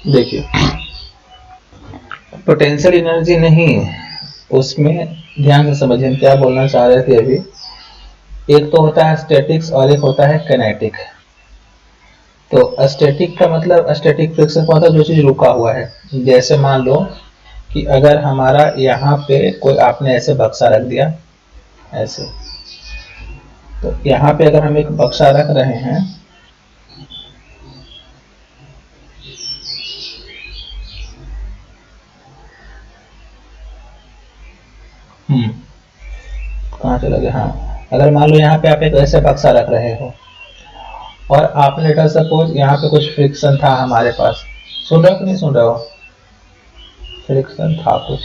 देखिए, potential energy नहीं, उसमें ध्यान से समझिए हम क्या बोलना चाह रहे थे अभी। एक तो होता है स्टैटिक्स और एक होता है काइनेटिक। तो स्टैटिक का मतलब, स्टैटिक फ्रिक्शन का मतलब जो चीज रुका हुआ है। जैसे मान लो कि अगर हमारा यहाँ पे कोई आपने ऐसे बक्सा रख दिया ऐसे, तो यहाँ पे अगर हम एक बक्सा रख रहे हैं, कहाँ चला गया, हाँ, अगर मान लो यहाँ पे आप एक ऐसे बक्सा रख रहे हो और आपने लेटर सपोज यहाँ पे कुछ फ्रिक्शन था हमारे पास, सुन रहे हो कि नहीं सुन रहे हो, फ्रिक्शन था कुछ,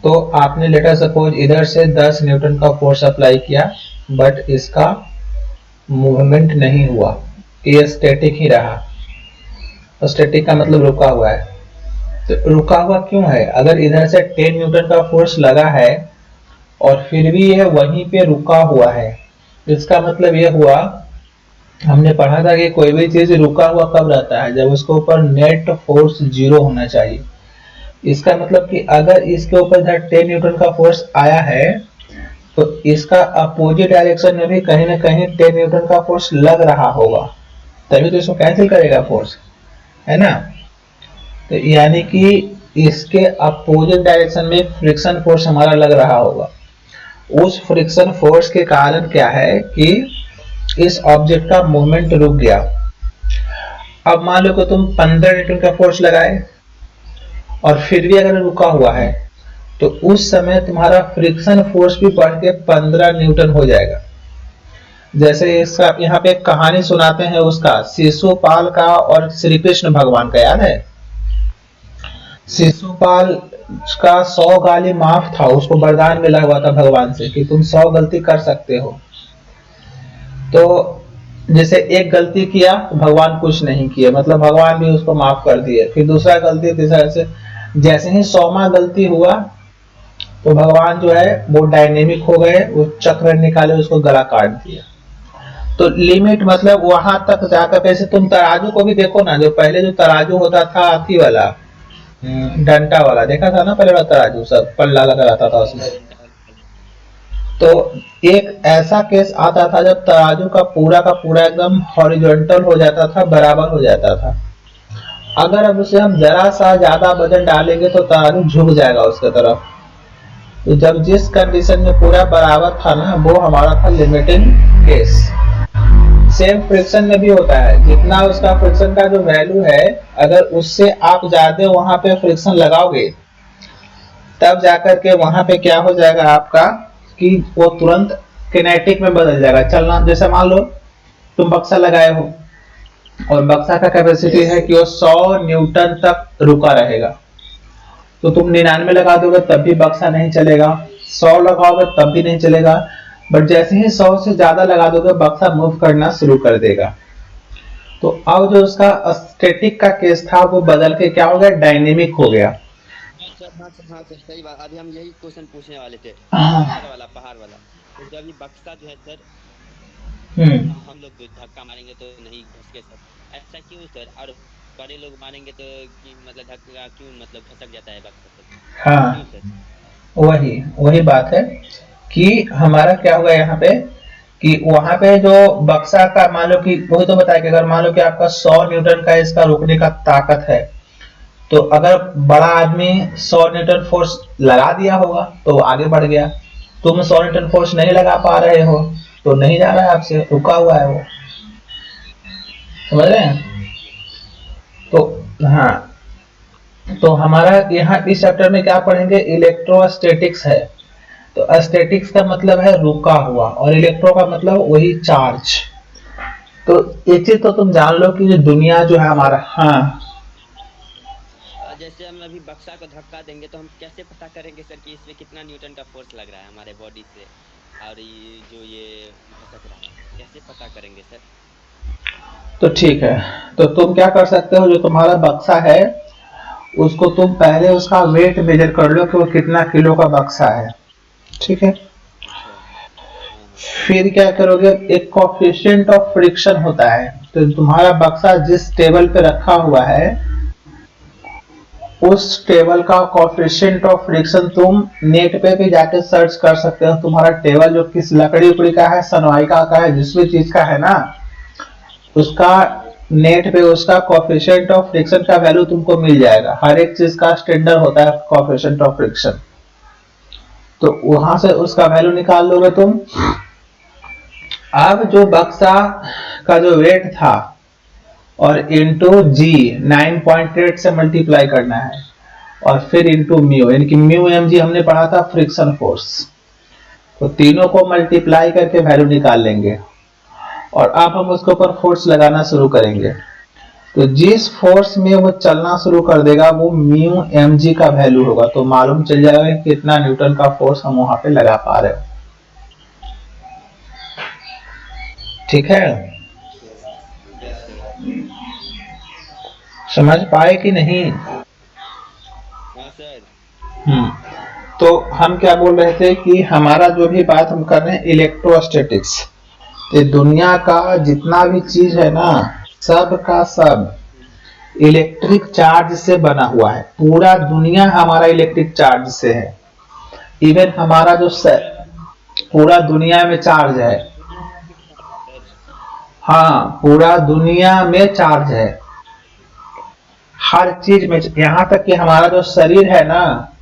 तो आपने लेटर सपोज इधर से 10 न्यूटन का फोर्स अप्लाई किया, बट इसका मूवमेंट नहीं हुआ, ये स्टैटिक ही रहा। स्टैटिक का मतलब रुका हुआ है। तो रुका हुआ क्यों है? अगर इधर से 10 न्यूटन का फोर्स लगा है और फिर भी यह वहीं पे रुका हुआ है, इसका मतलब यह हुआ, हमने पढ़ा था कि कोई भी चीज रुका हुआ कब रहता है, जब उसके ऊपर नेट फोर्स 0 होना चाहिए। इसका मतलब कि अगर इसके ऊपर इधर 10 न्यूटन का फोर्स आया है, तो इसका अपोजिट डायरेक्शन में भी कहीं ना कहीं 10 न्यूटन का फोर्स लग रहा होगा, तभी तो इसको कैंसिल करेगा फोर्स, है ना। तो यानी कि इसके अपोजिट डायरेक्शन में फ्रिक्शन फोर्स हमारा लग रहा होगा। उस फ्रिक्शन फोर्स के कारण क्या है कि इस ऑब्जेक्ट का मूवमेंट रुक गया। अब मान लो कि तुम 15 न्यूटन का फोर्स लगाए और फिर भी अगर रुका हुआ है, तो उस समय तुम्हारा फ्रिक्शन फोर्स भी बढ़ के 15 न्यूटन हो जाएगा। जैसे इसका यहाँ पे एक कहानी सुनाते हैं उसका, शिशुपाल का और श्री कृष्ण भगवान का, याद है? शिशुपाल का 100 गाली माफ था, उसको वरदान मिला हुआ था भगवान से कि तुम 100 गलती कर सकते हो। तो जैसे एक गलती किया तो भगवान कुछ नहीं किए, मतलब भगवान भी उसको माफ कर दिए। फिर दूसरा गलती, तीसरा, से जैसे ही 100वां गलती हुआ तो भगवान जो है वो डायनेमिक हो गए, वो चक्र निकाले, उसको गला काट दिया। तो लिमिट मतलब वहां तक जाकर, कैसे तुम तराजू को भी देखो ना, जो पहले जो तराजू होता था हाथी वाला, डंटा वाला, देखा था ना पहले वाला तराजू, सब पल्ला लगा रहता था उसमें। तो एक ऐसा केस आता था जब तराजू का पूरा एकदम हॉरिजॉन्टल हो जाता था, बराबर हो जाता था। अगर अब उसे हम जरा सा ज्यादा वजन डालेंगे तो तराजू झुक जाएगा उसके तरफ। तो जब जिस कंडीशन में पूरा बराबर था ना, वो हमारा था लिमिटिंग केस। सेम फ्रिक्शन में भी होता है, जितना उसका फ्रिक्शन का जो वैल्यू है, अगर उससे आप ज्यादा वहां पे फ्रिक्शन लगाओगे, तब जाकर के वहां पे क्या हो जाएगा आपका कि वो तुरंत किनेटिक में बदल जाएगा, चलना। जैसे मान लो तुम बक्सा लगाए हो और बक्सा का कैपेसिटी है कि वो 100 न्यूटन तक रुका रहेगा, तो तुम 99 लगा दोगे तब भी बक्सा नहीं चलेगा, 100 लगाओगे तब भी नहीं चलेगा। बट जैसे ही 100 से ज्यादा लगा दोगे, बक्सा मूव करना शुरू कर देगा। तो अब जो उसका स्टैटिक का केस था वो बदल के क्या हो गया, डायनेमिक हो गया। हाँ सर, सही बात। अभी हम यही क्वेश्चन पूछने वाले थे, पहाड़ वाला। तो जब ये बक्सा जो है सर, हम लोग धक्का मारेंगे तो नहीं घसके सर, ऐसा क्यों सर? और बड़े लोग मारेंगे तो कि मतलब धक्का क्यों, मतलब घसक जाता है बक्सा सर, क्यों हाँ, सर? वही वही बात है कि हमारा क्या होगा यहाँ पे कि वहां पे जो बक्सा का, मान लो कि वही तो बताया कि अगर मान लो कि आपका 100 न्यूटन का इसका रोकने का ताकत है, तो अगर बड़ा आदमी 100 न्यूटन फोर्स लगा दिया होगा तो वो आगे बढ़ गया। तुम 100 न्यूटन फोर्स नहीं लगा पा रहे हो तो नहीं जा रहा है आपसे, रुका हुआ है वो, समझ रहे हैं? तो हाँ, तो हमारा यहाँ इस चैप्टर में क्या पढ़ेंगे, इलेक्ट्रोस्टैटिक्स है। तो स्टैटिक्स का मतलब है रुका हुआ और इलेक्ट्रो का मतलब वही चार्ज। तो एक चीज तो तुम जान लो कि जो दुनिया जो है हमारा, हाँ, जैसे हम अभी बक्सा को धक्का देंगे तो हम कैसे पता करेंगे सर कि इसमें कितना न्यूटन का फोर्स लग रहा है हमारे बॉडी से, और ये जो ये घसक रहा है, कैसे पता करेंगे सर? तो ठीक है, तो तुम क्या कर सकते हो, जो तुम्हारा बक्सा है उसको तुम पहले उसका वेट मेजर कर लो कि वो कितना किलो का बक्सा है, ठीक है। अच्छा। हाँ हाँ। फिर क्या करोगे, एक कोफिशिएंट ऑफ फ्रिक्शन होता है, तो तुम्हारा बक्सा जिस टेबल पे रखा हुआ है उस टेबल का कोएफिशिएंट ऑफ फ्रिक्शन तुम नेट पे भी जाके सर्च कर सकते हो। तुम्हारा टेबल जो किस लकड़ी उकड़ी का है, सनमाइका का है, जिस भी चीज का है ना, उसका नेट पे उसका कोएफिशिएंट ऑफ फ्रिक्शन का वैल्यू तुमको मिल जाएगा। हर एक चीज का स्टैंडर्ड होता है कोएफिशिएंट ऑफ फ्रिक्शन, तो वहां से उसका वैल्यू निकाल लोगे तुम। अब जो बक्सा का जो वेट था और इंटू जी 9.8 से मल्टीप्लाई करना है और फिर इंटू म्यू, यानी कि म्यू एम जी हमने पढ़ा था फ्रिक्शन फोर्स, तो तीनों को मल्टीप्लाई करके वैल्यू निकाल लेंगे और अब हम उसके ऊपर फोर्स लगाना शुरू करेंगे। तो जिस फोर्स में वो चलना शुरू कर देगा वो म्यू एम जी का वैल्यू होगा, तो मालूम चल जाएगा कि कितना न्यूटन का फोर्स हम वहां पे लगा पा रहे हैं। ठीक है, यस सर। समझ पाए कि नहीं? हाँ सर। तो हम क्या बोल रहे थे कि हमारा जो भी बात हम कर रहे हैं इलेक्ट्रोस्टैटिक्स, ये दुनिया का जितना भी चीज है ना, सब का सब इलेक्ट्रिक चार्ज से बना हुआ है। पूरा दुनिया हमारा इलेक्ट्रिक चार्ज से है। इवन हमारा जो पूरा दुनिया में चार्ज है, हाँ पूरा दुनिया में चार्ज है हर चीज में। यहाँ तक कि हमारा जो शरीर है ना,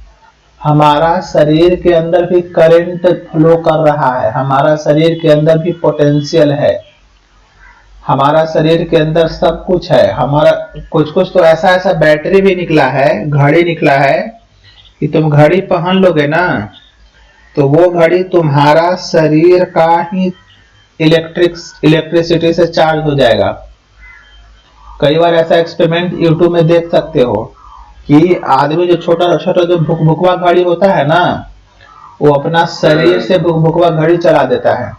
हमारा शरीर के अंदर भी करंट फ्लो कर रहा है, हमारा शरीर के अंदर भी पोटेंशियल है, हमारा शरीर के अंदर सब कुछ है। हमारा कुछ कुछ तो ऐसा ऐसा बैटरी भी निकला है, घड़ी निकला है कि तुम घड़ी पहन लोगे ना तो वो घड़ी तुम्हारा शरीर का ही इलेक्ट्रिसिटी से चार्ज हो जाएगा। कई बार ऐसा एक्सपेरिमेंट यूट्यूब में देख सकते हो कि आदमी जो छोटा छोटा जो भुकभुकवा घड़ी होता है ना, वो अपना शरीर से भुकभुकवा घड़ी चला देता है।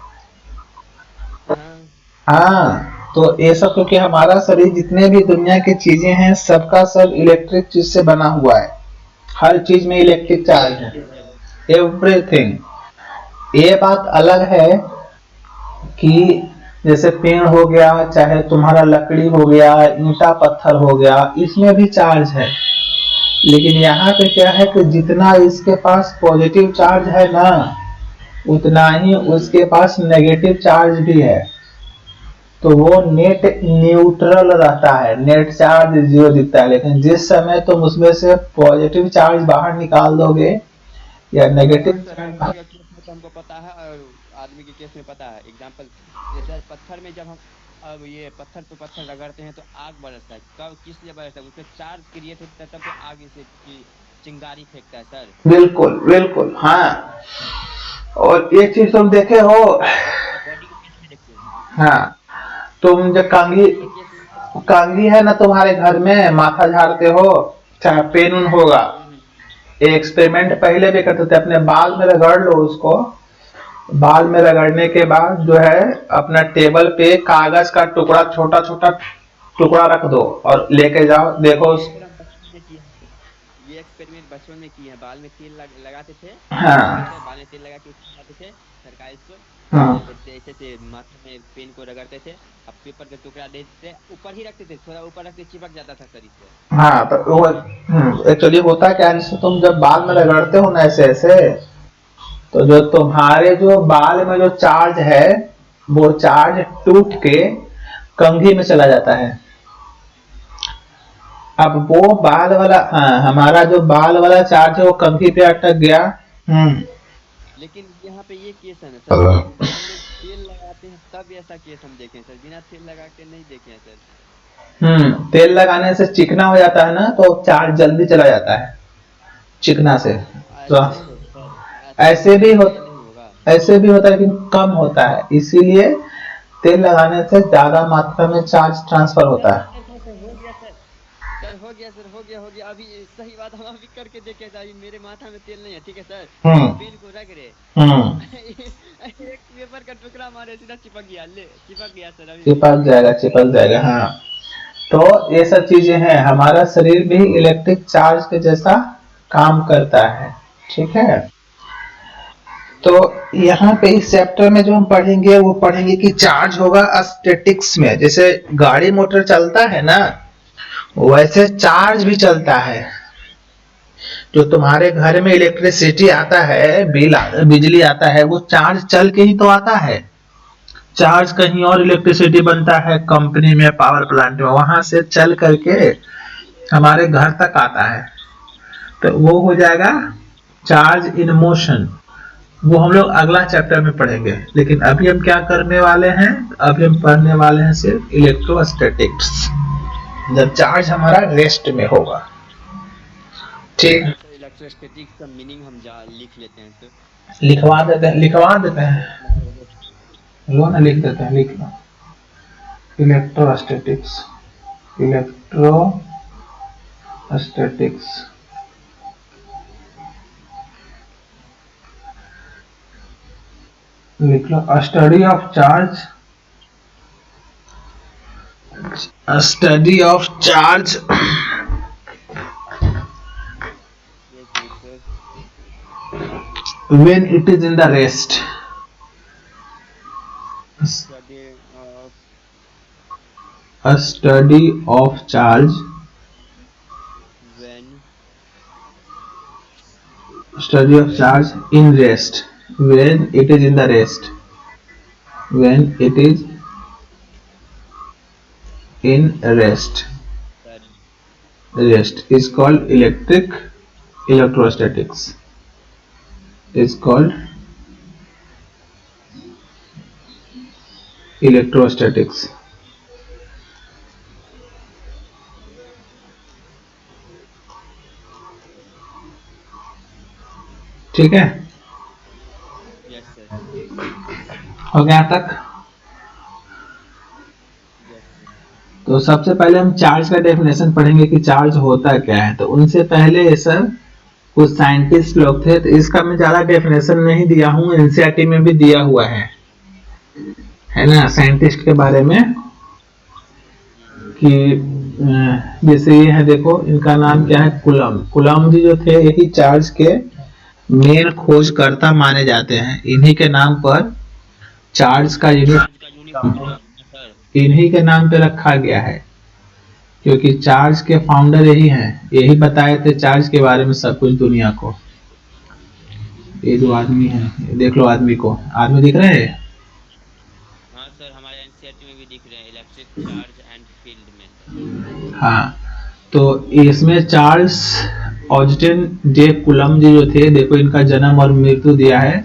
हाँ, तो ये सब क्योंकि हमारा शरीर जितने भी दुनिया की चीजें हैं सबका सब इलेक्ट्रिक चीज से बना हुआ है। हर चीज में इलेक्ट्रिक चार्ज है, एवरीथिंग। ये बात अलग है कि जैसे पेड़ हो गया, चाहे तुम्हारा लकड़ी हो गया, ईंटा पत्थर हो गया, इसमें भी चार्ज है। लेकिन यहाँ पे क्या है कि जितना इसके पास पॉजिटिव चार्ज है ना, उतना ही उसके पास नेगेटिव चार्ज भी है। तो वो नेट न्यूट्रल रहता है, नेट चार्ज जीरो दिखता है। लेकिन जिस समय तुम उसमें से पॉजिटिव चार्ज बाहर निकाल दोगे या नेगेटिव चार्ज, हमको पता है और आदमी के केस में पता है। एग्जांपल जैसे पत्थर में जब हम अब ये पत्थर पे पत्थर रगड़ते हैं तो आग बरसता है। कब किस लिए बरसता है? उसमें चार्ज क्रिएट होता है, तब तो आग से चिंगारी फेंकता है सर। बिल्कुल बिल्कुल, हाँ। और एक चीज तुम देखे हो, हाँ, तुम जो कंघी है ना तुम्हारे घर में, माथा झाड़ते हो, चाहे पेन उन होगा, एक्सपेरिमेंट पहले भी करते थे, अपने बाल में रगड़ लो उसको। बाल में रगड़ने के बाद जो है अपना टेबल पे कागज का टुकड़ा, छोटा छोटा टुकड़ा रख दो और लेके जाओ, देखो ये एक्सपेरिमेंट बचपन में किए हैं। बाल में तेल लगाते थे, हाँ, बाल में तेल लगा के खाते थे सरकारी स्कूल, हाँ, ऐसे से माथे में पेन को रगड़ते थे, अब पेपर का टुकड़ा देते थे, ऊपर ही रखते थे, थोड़ा ऊपर रखते चिपक जाता था शरीर से। हाँ। तो वो एक्चुअली होता क्या है, जैसे तुम जब बाल में रगड़ते हो ना ऐसे ऐसे, तो जो तुम्हारे जो बाल में जो चार्ज है वो चार्ज टूट के कंघी में चला जाता है। अब वो बाल वाला, हाँ, हमारा जो बाल वाला चार्ज है वो कंघी पे अटक गया। लेकिन यहाँ पे ये केस है ना सर, हम लोग तेल लगाते हैं तब ऐसा केस हम देखें सर, बिना तेल लगा के नहीं देखे हैं सर। तेल लगाने से चिकना हो जाता है ना, तो चार्ज जल्दी चला जाता है चिकना से। तो ऐसे भी होता है लेकिन कम होता है, इसीलिए तेल लगाने से ज्यादा मात्रा में चार्ज ट्रांसफर होता है। हो गया। अभी सही बात हम अभी करके देखे सर, मेरे माथा में तेल नहीं है, ठीक है सर, पेन को रख रहे एक पेपर का टुकड़ा मारे सीधा चिपक गया, चिपक गया सर, अभी चिपक जाएगा, हाँ। तो ये सब चीजें हैं, हमारा शरीर भी इलेक्ट्रिक चार्ज के जैसा काम करता है, ठीक है। तो यहाँ पे इस चैप्टर में जो हम पढ़ेंगे वो पढ़ेंगे कि चार्ज होगा स्टैटिक्स में। जैसे गाड़ी मोटर चलता है ना, वैसे चार्ज भी चलता है। जो तुम्हारे घर में इलेक्ट्रिसिटी आता है, बिजली आता है, वो चार्ज चल के ही तो आता है। चार्ज कहीं और इलेक्ट्रिसिटी बनता है कंपनी में, पावर प्लांट में, वहां से चल करके हमारे घर तक आता है। तो वो हो जाएगा चार्ज इन मोशन। वो हम लोग अगला चैप्टर में पढ़ेंगे। लेकिन अभी हम क्या करने वाले हैं, अभी हम पढ़ने वाले हैं सिर्फ इलेक्ट्रोस्टैटिक्स, जब चार्ज हमारा रेस्ट में होगा। ठीक, इलेक्ट्रोस्टैटिक्स का मीनिंग हम लिख लेते हैं तो लिखवा देते हैं लो ना, लिख देते हैं, लिख लो। इलेक्ट्रोस्टैटिक्स, इलेक्ट्रोस्टैटिक्स लिख लो। Study of charge, study of charge when it is in the rest. A study of charge in rest, when it is in the rest, when it is in rest is called electrostatics, is called electrostatics। ठीक है, हो गया तक। तो सबसे पहले हम charge का डेफिनेशन पढ़ेंगे कि चार्ज होता क्या है। तो उनसे पहले सर कुछ साइंटिस्ट लोग थे, तो इसका मैं ज्यादा डेफिनेशन नहीं दिया हूँ, एनसीईआरटी में भी दिया हुआ है ना, साइंटिस्ट के बारे में। कि जैसे ये है, देखो इनका नाम क्या है, कुलम्ब जी जो थे, यही चार्ज के मेन खोजकर्ता माने जाते हैं। इन्हीं के नाम पर चार्ज का यूनिट इन्हीं के नाम पे रखा गया है, क्योंकि चार्ज के फाउंडर यही हैं, यही बताए थे चार्ज के बारे में सब कुछ दुनिया को। ये जो आदमी है, देख लो आदमी को, आदमी दिख रहे हैं? हाँ सर, हमारे एनसीईआरटी में भी दिख रहे हैं, इलेक्ट्रिक चार्ज एंड फील्ड में। हाँ, तो इसमें चार्ल्स ऑस्टिन जे कुलम्ब जी जो थे, देखो इनका जन्म और मृत्यु दिया है।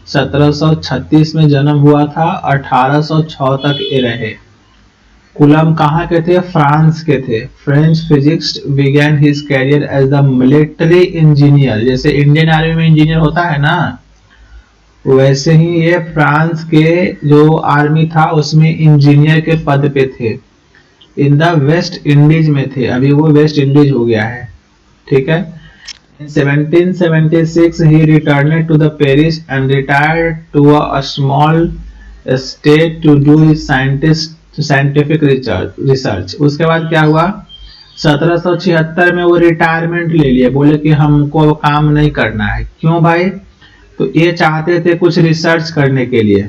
1736 में जन्म हुआ था, 1806 तक ये रहे। कुलम्ब कहाँ के थे? फ्रांस के थे। French physics began his career as the military engineer. जैसे इंडियन आर्मी में इंजीनियर होता है ना, वैसे ही ये फ्रांस के जो आर्मी था उसमें इंजीनियर के पद पे थे। इन द वेस्ट इंडीज में थे, अभी वो वेस्ट इंडीज हो गया है। ठीक है। In 1776 he returned to the Paris and retired to a small estate to do his scientific research। उसके बाद क्या हुआ? 1776 में वो रिटायरमेंट ले लिए, बोले कि हमको काम नहीं करना है। क्यों भाई? तो ये चाहते थे कुछ रिसर्च करने के लिए,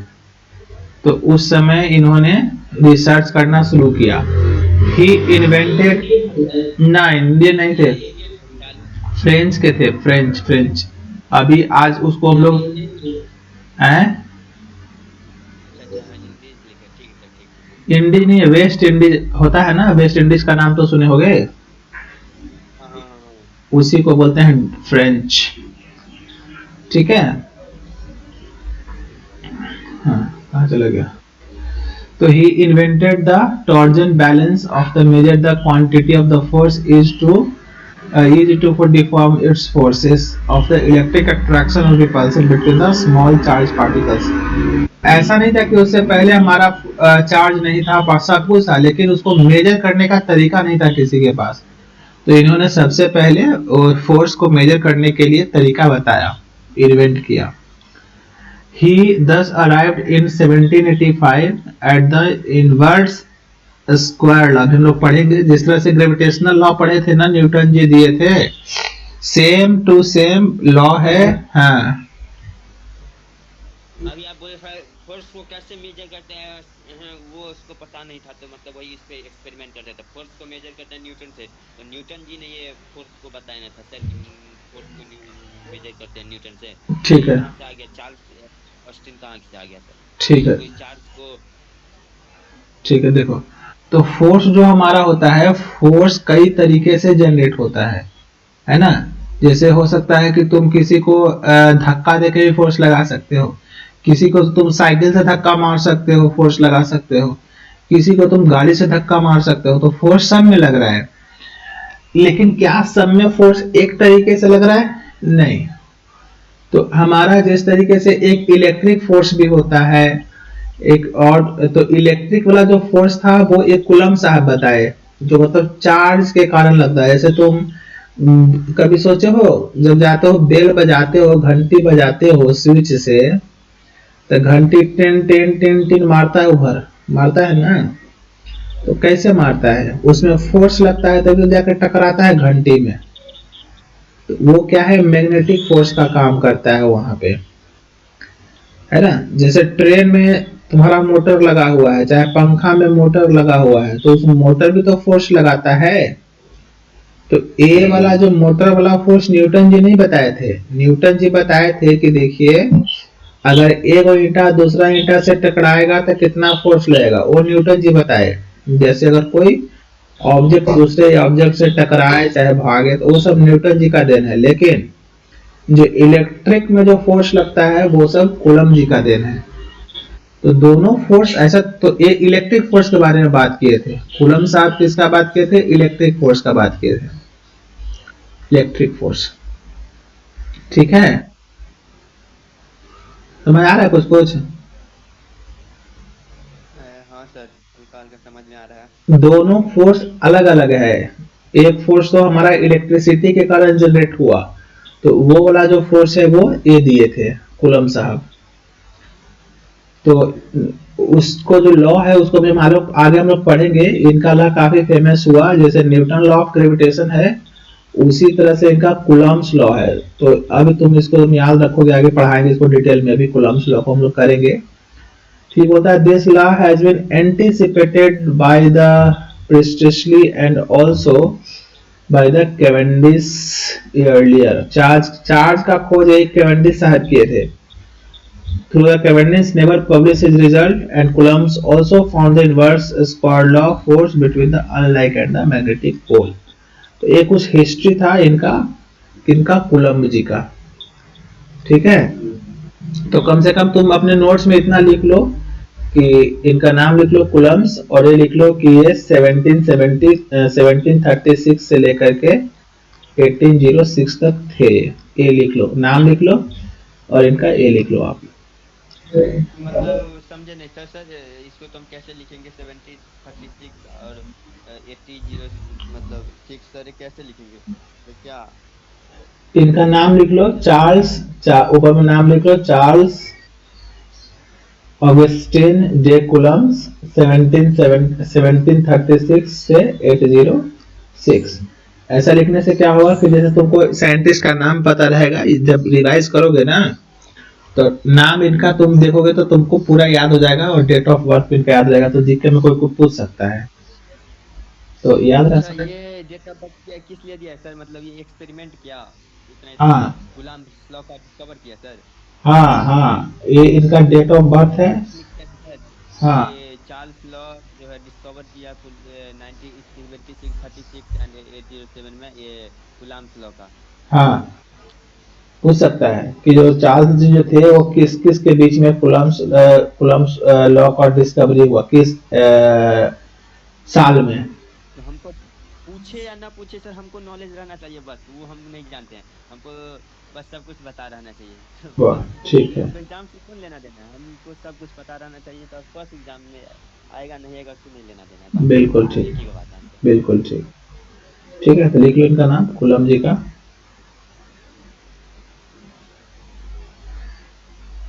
तो उस समय इन्होंने रिसर्च करना शुरू किया। ही इन्वेंटेड, ना इंडियन नहीं थे, फ्रेंच के थे, फ्रेंच। अभी आज उसको हम लोग इंडी नहीं है, वेस्ट इंडीज होता है ना, वेस्ट इंडीज का नाम तो सुने होंगे, उसी को बोलते हैं फ्रेंच। ठीक है। हाँ, कहाँ चला गया? तो he invented the torsion balance of the measure the quantity of the force is to deform its forces of the electric attraction or repulsion between the small charge particles। ऐसा नहीं था कि उससे पहले हमारा चार्ज नहीं था, सब कुछ था, लेकिन उसको मेजर करने का तरीका नहीं था किसी के पास। तो इन्होंने सबसे पहले फोर्स को मेजर करने के लिए तरीका बताया, इन्वेंट किया। He thus arrived in 1785 at the inverse square law। हम लोग पढ़ेंगे जिस तरह से ग्रेविटेशनल लॉ पढ़े थे ना, न्यूटन जी दिए थे, सेम टू सेम लॉ है। हाँ, कैसे मेजर करते हैं वो उसको पता नहीं था, तो मतलब वही इस पे एक्सपेरिमेंट करते थे। फोर्स को मेजर करते हैं न्यूटन से, तो न्यूटन जी ने ये फोर्स को बताया था सर कि फोर्स को मेजर करते हैं न्यूटन से। तो ठीक ये है। कहाँ से आ गया, चार्ल्स ऑस्टिन कहाँ से आ गया सर? ठीक है। तो इस चार्ज को ठीक है, देखो, तो फोर्स जो हमारा होता है, फोर्स कई तरीके से जनरेट होता है ना। जैसे हो सकता है कि तुम किसी को धक्का देके भी फोर्स लगा सकते हो, किसी को तुम साइकिल से धक्का मार सकते हो, फोर्स लगा सकते हो, किसी को तुम गाड़ी से धक्का मार सकते हो, तो फोर्स सब में लग रहा है। लेकिन क्या सब में फोर्स एक तरीके से लग रहा है? नहीं। तो हमारा जिस तरीके से एक इलेक्ट्रिक फोर्स भी होता है, एक और, तो इलेक्ट्रिक वाला जो फोर्स था वो एक कूलम साहब बताए, जो मतलब चार्ज के कारण लगता है। जैसे तुम कभी सोचे हो, जब जाते हो बेल बजाते हो, घंटी बजाते हो स्विच से, तो घंटी टिन टिन टिन टिन मारता है, ऊपर मारता है ना। तो कैसे मारता है? उसमें फोर्स लगता है तभी तो जाकर टकराता है घंटी में। तो वो क्या है, मैग्नेटिक फोर्स का काम करता है वहां पे, है ना। जैसे ट्रेन में तुम्हारा मोटर लगा हुआ है, चाहे पंखा में मोटर लगा हुआ है, तो उस मोटर भी तो फोर्स लगाता है। तो ए वाला जो मोटर वाला फोर्स न्यूटन जी नहीं बताए थे, न्यूटन जी बताए थे कि देखिए, अगर एक ईंटा दूसरा ईंटा से टकराएगा तो कितना फोर्स लगेगा, वो न्यूटन जी बताए। जैसे अगर कोई ऑब्जेक्ट दूसरे ऑब्जेक्ट से टकराए चाहे भागे, तो वो सब न्यूटन जी का देन है। लेकिन जो इलेक्ट्रिक में जो फोर्स लगता है वो सब कूलम जी का देन है। तो दोनों फोर्स ऐसा, तो ये इलेक्ट्रिक फोर्स के बारे में बात किए थे, कूलम साहब किसका बात किए थे? इलेक्ट्रिक फोर्स का बात किए थे, इलेक्ट्रिक फोर्स। ठीक है, समझ आ रहा है कुछ कुछ? हाँ सर, हल्का हल्का समझ में आ रहा है। दोनों फोर्स अलग अलग है। एक फोर्स तो हमारा इलेक्ट्रिसिटी के कारण जनरेट हुआ, तो वो वाला जो फोर्स है वो ये दिए थे कूलम साहब। तो उसको जो लॉ है उसको भी हम लोग आगे हम लोग पढ़ेंगे। इनका लॉ काफी फेमस हुआ, जैसे न्यूटन लॉ ऑफ ग्रेविटेशन है, उसी तरह से इनका कूलम्स लॉ है। तो अभी तुम इसको तुम याद रखोगे, आगे पढ़ाएंगे इसको डिटेल में, भी कूलम्स लॉ को हम लोग करेंगे। ठीक होता है, this law has been anticipated by the Priestley and also by the Cavendish earlier. Charge का खोज एक कैवेंडिश साहब किए थे। Through the Cavendish never published his result, and Coulomb also found the inverse square law force between the unlike and the magnetic pole. तो ये कुछ history था इनका, किनका? कूलम्ब जी का। ठीक है, तो कम से कम तुम अपने नोट्स में इतना लिख लो कि इनका नाम लिख लो कूलम्ब्स, और ये लिख लो कि ये 1736 से लेकर के 1806 तक थे। ये लिख लो, नाम लिख लो, और इनका ये लिख लो आप। मतलब समझे नहीं सर। सर इसको तुम कैसे लिखेंगे, 7036 और 80 मतलब 6 सर, ये कैसे लिखेंगे तो क्या? इनका नाम लिख लो चार्ल्स, ऊपर में नाम लिख लो चार्ल्स ऑगस्टिन जे कूलम्ब्स, 1736 से 806। ऐसा लिखने से क्या होगा कि जैसे तुमको साइंटिस्ट का नाम पता रहेगा, जब रिवाइज करोगे ना, तो नाम इनका तुम देखोगे तो तुमको पूरा याद हो जाएगा, और डेट ऑफ बर्थ इनका याद रहेगा, तो जीके में कोई पूछ सकता है, तो याद रह अच्छा, सकता है। ये डेट ऑफ बर्थ किस लिए दिया है सर? मतलब ये एक्सपेरिमेंट किया इतने हाँ गुलाम लॉ का डिस्कवर किया सर? हाँ हाँ, ये इनका डेट ऑफ बर्थ है। इसमें लिखते हैं सर कि हाँ ये चार्ल्स लॉ जो है डिस्कवर किया 1936 एंड 807 में, ये गुलाम्स लॉ का। हाँ, पूछ सकता है कि जो चार्ल्स जी जो थे वो किस किस के बीच में कुलम्स लॉ का डिस्कवरी हुआ, किस साल में। तो हमको पूछे या ना पूछे सर, हमको नॉलेज रहना चाहिए बस, वो हम नहीं जानते हैं। हमको बस सब कुछ पता रहना चाहिए वाह, बस। ठीक है। हमको एग्जाम से कौन लेना देना है, हमको सब कुछ पता रहना चाहिए, तो फर्स्ट एग्जाम में आएगा नहीं आएगा उससे नहीं लेना देना है, बस बिल्कुल ठीक। एक ही बात है हमको। बिल्कुल ठीक। ठीक है, तो लिख लो इनका नाम कूलम जी का,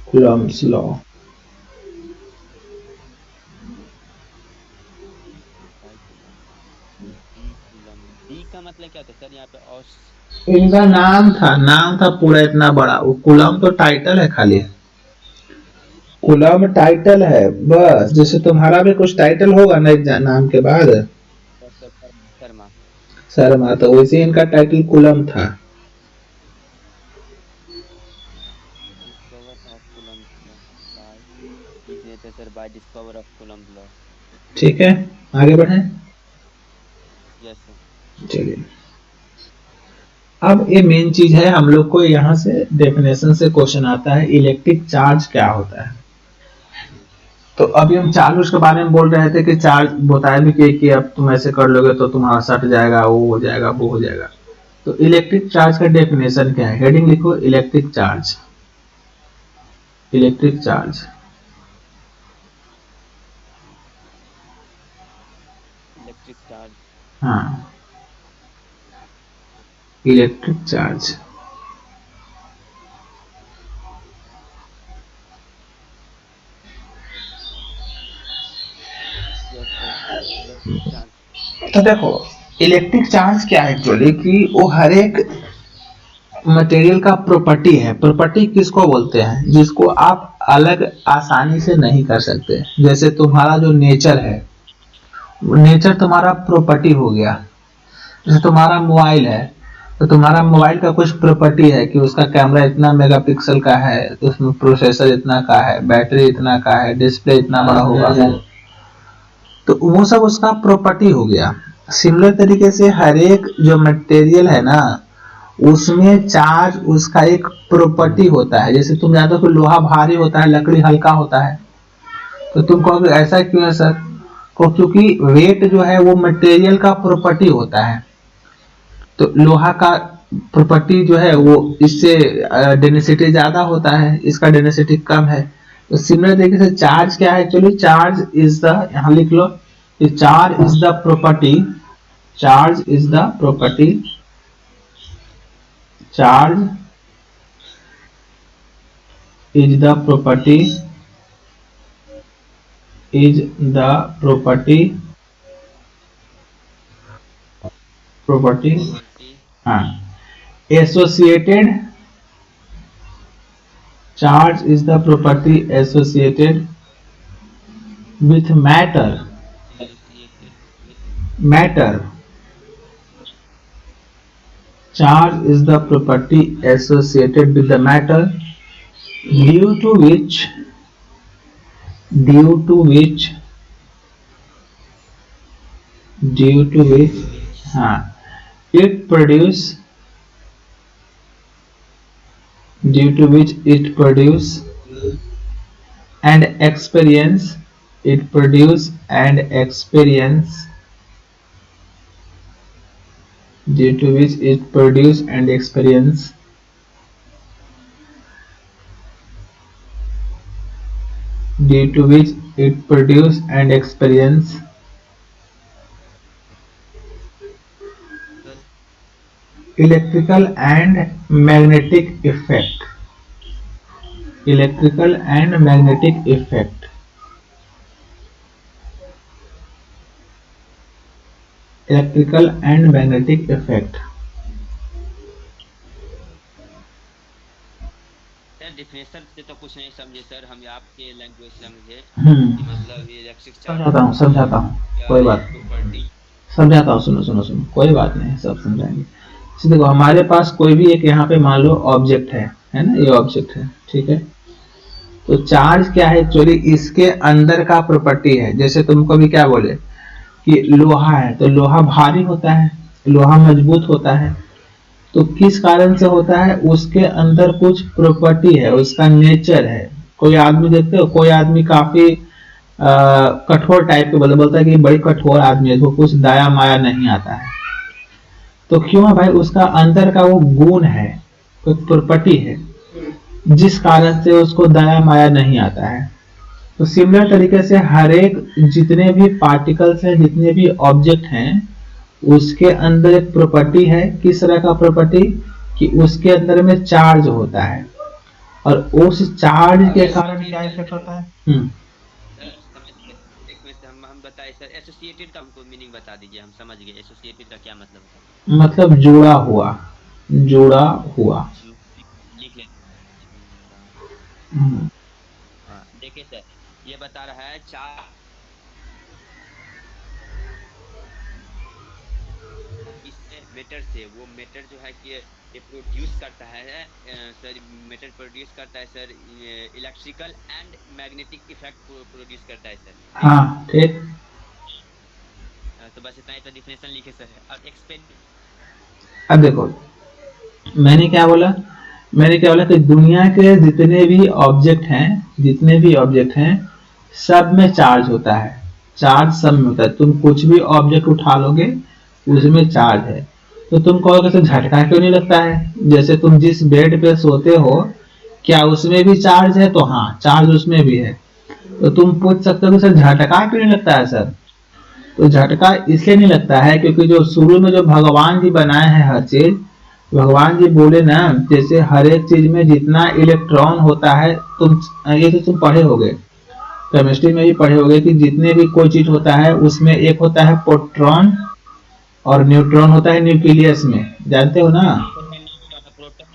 कूलम्स लॉ। डी का मतलब क्या होता है सर यहाँ पे? औस इनका नाम था पूरा इतना बड़ा, वो कूलम तो टाइटल है खाली। कूलम टाइटल है बस, जैसे तुम्हारा भी कुछ टाइटल होगा ना एक नाम के बाद शर्मा। शर्मा, तो वैसे इनका टाइटल कूलम था। Discover of Coulomb's law by, इसमें तो sir by discover of Coulomb's law. ठीक है, आगे बढ़े। Yes sir. चलिए, अब ये मेन चीज है, हम लोग को यहाँ से डेफिनेशन से क्वेश्चन आता है, इलेक्ट्रिक चार्ज क्या होता है। तो अभी हम चार्ज के बारे में बोल रहे थे कि चार्ज बताया भी कि अब तुम ऐसे कर लोगे तो तुम्हारा सट जाएगा, वो हो जाएगा, वो हो जाएगा। तो इलेक्ट्रिक चार्ज का डेफिनेशन क्या है, हेडिंग लिखो electric charge. Electric charge, electric charge. हाँ, electric charge. Yes sir, electric charge. तो देखो, इलेक्ट्रिक चार्ज क्या है एक्चुअली, कि वो हर एक मटेरियल का प्रॉपर्टी है। प्रॉपर्टी किसको बोलते हैं, जिसको आप अलग आसानी से नहीं कर सकते। जैसे तुम्हारा जो नेचर है, नेचर तुम्हारा प्रॉपर्टी हो गया। जैसे तुम्हारा मोबाइल है, तो तुम्हारा मोबाइल का कुछ प्रॉपर्टी है कि उसका कैमरा इतना मेगापिक्सल का है, तो उसमें प्रोसेसर इतना का है, बैटरी इतना का है, डिस्प्ले इतना बड़ा होगा, तो वो सब उसका प्रॉपर्टी हो गया। सिमिलर तरीके से हर एक जो मटेरियल है ना, उसमें चार्ज उसका एक प्रॉपर्टी होता है। जैसे तुम जानते हो कि लोहा भारी होता है, लकड़ी हल्का होता है, तो तुम कहोगे ऐसा क्यों है सर, को क्योंकि वेट जो है वो मटेरियल का प्रॉपर्टी होता है। तो लोहा का प्रॉपर्टी जो है वो इससे डेंसिटी ज्यादा होता है, इसका डेंसिटी कम है। तो सिमिलर तरीके से चार्ज क्या है एक्चुअली, चार्ज इज द, यहां लिख लो, charge is the property, charge is the property, charge is the property, is the property, property, property. हाँ, associated, charge is the property associated with matter, associated with. matter, charge is the property associated with the matter, due to which, due to which, due to due which, to which. हाँ, it produce, due to which it produce and experience, it produce and experience, due to which it produce and experience, due to which it produce and experience sir electrical and magnetic effect, electrical and magnetic effect, electrical and magnetic effect। Sir definition से तो कुछ नहीं समझे sir, हम आपके language समझे कि हम्म, मतलब ये इलेक्ट्रिक चार्ज समझाता हूँ समझाता हूँ, या कोई एक बात, प्रॉपर्टी। समझाता हूँ, सुनो सुनो सुनो, कोई बात नहीं, सब समझाएंगे। जैसे देखो, हमारे पास कोई भी एक यहाँ पे मान लो ऑब्जेक्ट है ना, ये ऑब्जेक्ट है, ठीक है। तो चार्ज क्या है एक्चुअली, इसके अंदर का प्रॉपर्टी है। जैसे तुमको भी क्या बोले कि लोहा है, तो लोहा भारी होता है, लोहा मजबूत होता है। तो किस कारण से होता है, उसके अंदर कुछ प्रॉपर्टी है, उसका नेचर है। कोई आदमी देखते हो, कोई आदमी काफी कठोर टाइप के बोलता है कि बड़ी कठोर आदमी है, तो कुछ दया माया नहीं आता है। तो क्यों है भाई, उसका अंदर का वो गुण है, कोई प्रॉपर्टी है, जिस कारण से उसको दया माया नहीं आता है। तो सिमिलर तरीके से हर एक जितने भी पार्टिकल्स हैं, जितने भी ऑब्जेक्ट हैं, उसके अंदर एक प्रॉपर्टी है। किस तरह का प्रॉपर्टी, कि उसके अंदर में चार्ज होता है, और उस चार्ज के कारण क्या इफेक्ट होता है। सर समझ गए। एक मिनट से हम बताए सर, एसोसिएटेड का हमको मीनिंग बता दीजिए, हम समझ गए एसोसिएटेड का क्या मतलब होता मतलब जुड़ा हुआ, जुड़ा हुआ। है। लिख लेते हैं, जुड़ा। हम्म, हाँ, देखिए सर, ये बता रहा है चार इससे मेटर से, वो मेटर जो है कि ये प्रोड्यूस करता है सर, मेटर प्रोड्यूस करता है sir, electrical and magnetic effect produce करता है सर, ठीक है। हाँ ठीक। तो बस इतना ही तो डिफिनेशन लिखे सर, और एक्सपेंड। अब देखो मैंने क्या बोला, मैंने क्या बोला कि दुनिया के जितने भी ऑब्जेक्ट हैं, जितने भी ऑब्जेक्ट हैं सब में चार्ज होता है, चार्ज सब में होता है। तुम कुछ भी ऑब्जेक्ट उठा लोगे उसमें चार्ज है। तो तुम कहोगे तो झटका क्यों नहीं लगता है, जैसे तुम जिस बेड पे सोते हो क्या उसमें भी चार्ज है, तो हाँ चार्ज उसमें भी है। तो तुम पूछ सकते हो कि सर झटका क्यों नहीं लगता है सर। तो झटका इसलिए नहीं लगता है क्योंकि जो शुरू में जो भगवान जी बनाए हैं हर चीज, भगवान जी बोले ना जैसे हर एक चीज में जितना इलेक्ट्रॉन होता है, तुम ये तो तुम पढ़े होगे, केमिस्ट्री में भी पढ़े होगे कि जितने भी कोई चीज होता है उसमें एक होता है प्रोटॉन और न्यूट्रॉन होता है न्यूक्लियस में, जानते हो ना। प्रोटॉन,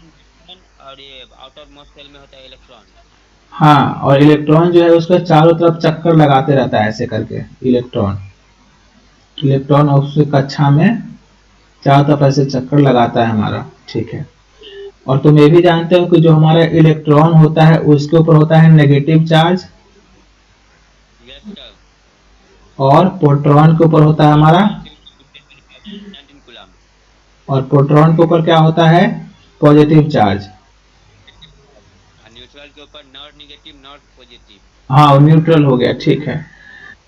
न्यूट्रॉन, और ये आउटर मोस्ट शेल में होता है इलेक्ट्रॉन। हाँ और इलेक्ट्रॉन जो है उसका चारों तरफ चक्कर लगाते रहता है ऐसे करके, इलेक्ट्रॉन, इलेक्ट्रॉन उसके कक्षा में चारों तरफ ऐसे चक्कर लगाता है हमारा, ठीक है। और तुम ये भी जानते हो कि जो हमारा इलेक्ट्रॉन होता है उसके ऊपर होता है नेगेटिव चार्ज, यस सर। और प्रोटॉन के ऊपर होता है हमारा, 19 कूलम। और प्रोटॉन के ऊपर क्या होता है, पॉजिटिव चार्ज। और न्यूट्रल के ऊपर नॉट निगेटिव नॉट पॉजिटिव। हाँ वो न्यूट्रल हो गया, ठीक है।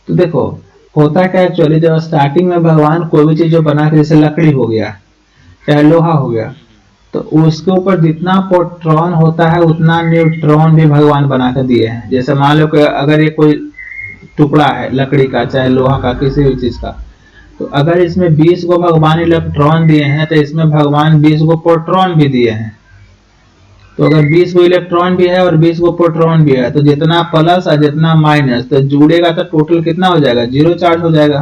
तो देखो होता क्या एक्चुअली, जब स्टार्टिंग में भगवान कोई भी चीज जो बना के, जैसे लकड़ी हो गया चाहे लोहा हो गया, तो उसके ऊपर जितना प्रोटॉन होता है उतना न्यूट्रॉन भी भगवान बना कर दिए हैं। जैसे मान लो कि अगर ये कोई टुकड़ा है लकड़ी का चाहे लोहा का किसी भी चीज का, तो अगर इसमें 20 गो भगवान इलेक्ट्रॉन दिए हैं तो इसमें भगवान 20 गो प्रोटॉन भी दिए हैं। तो अगर 20 गो इलेक्ट्रॉन भी है और 20 गो प्रोटॉन भी है तो जितना प्लस और जितना माइनस तो जुड़ेगा तो टोटल कितना हो जाएगा, जीरो चार्ज हो जाएगा।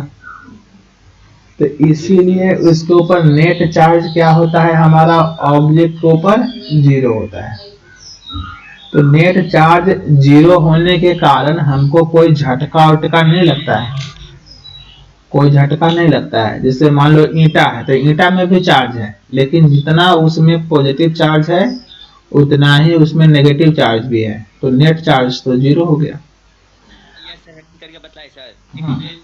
तो इसीलिए उसके ऊपर नेट चार्ज क्या होता है हमारा, ऑब्जेक्ट के ऊपर जीरो होता है। तो नेट चार्ज जीरो होने के कारण हमको कोई झटका उटका नहीं लगता है, कोई झटका नहीं लगता है। जैसे मान लो ईंटा है तो ईंटा में भी चार्ज है, लेकिन जितना उसमें पॉजिटिव चार्ज है उतना ही उसमें नेगेटिव चार्ज भी है, तो नेट चार्ज तो जीरो हो गया। यस सर, करके बताए सर, हाँ, एक्सप्लेन।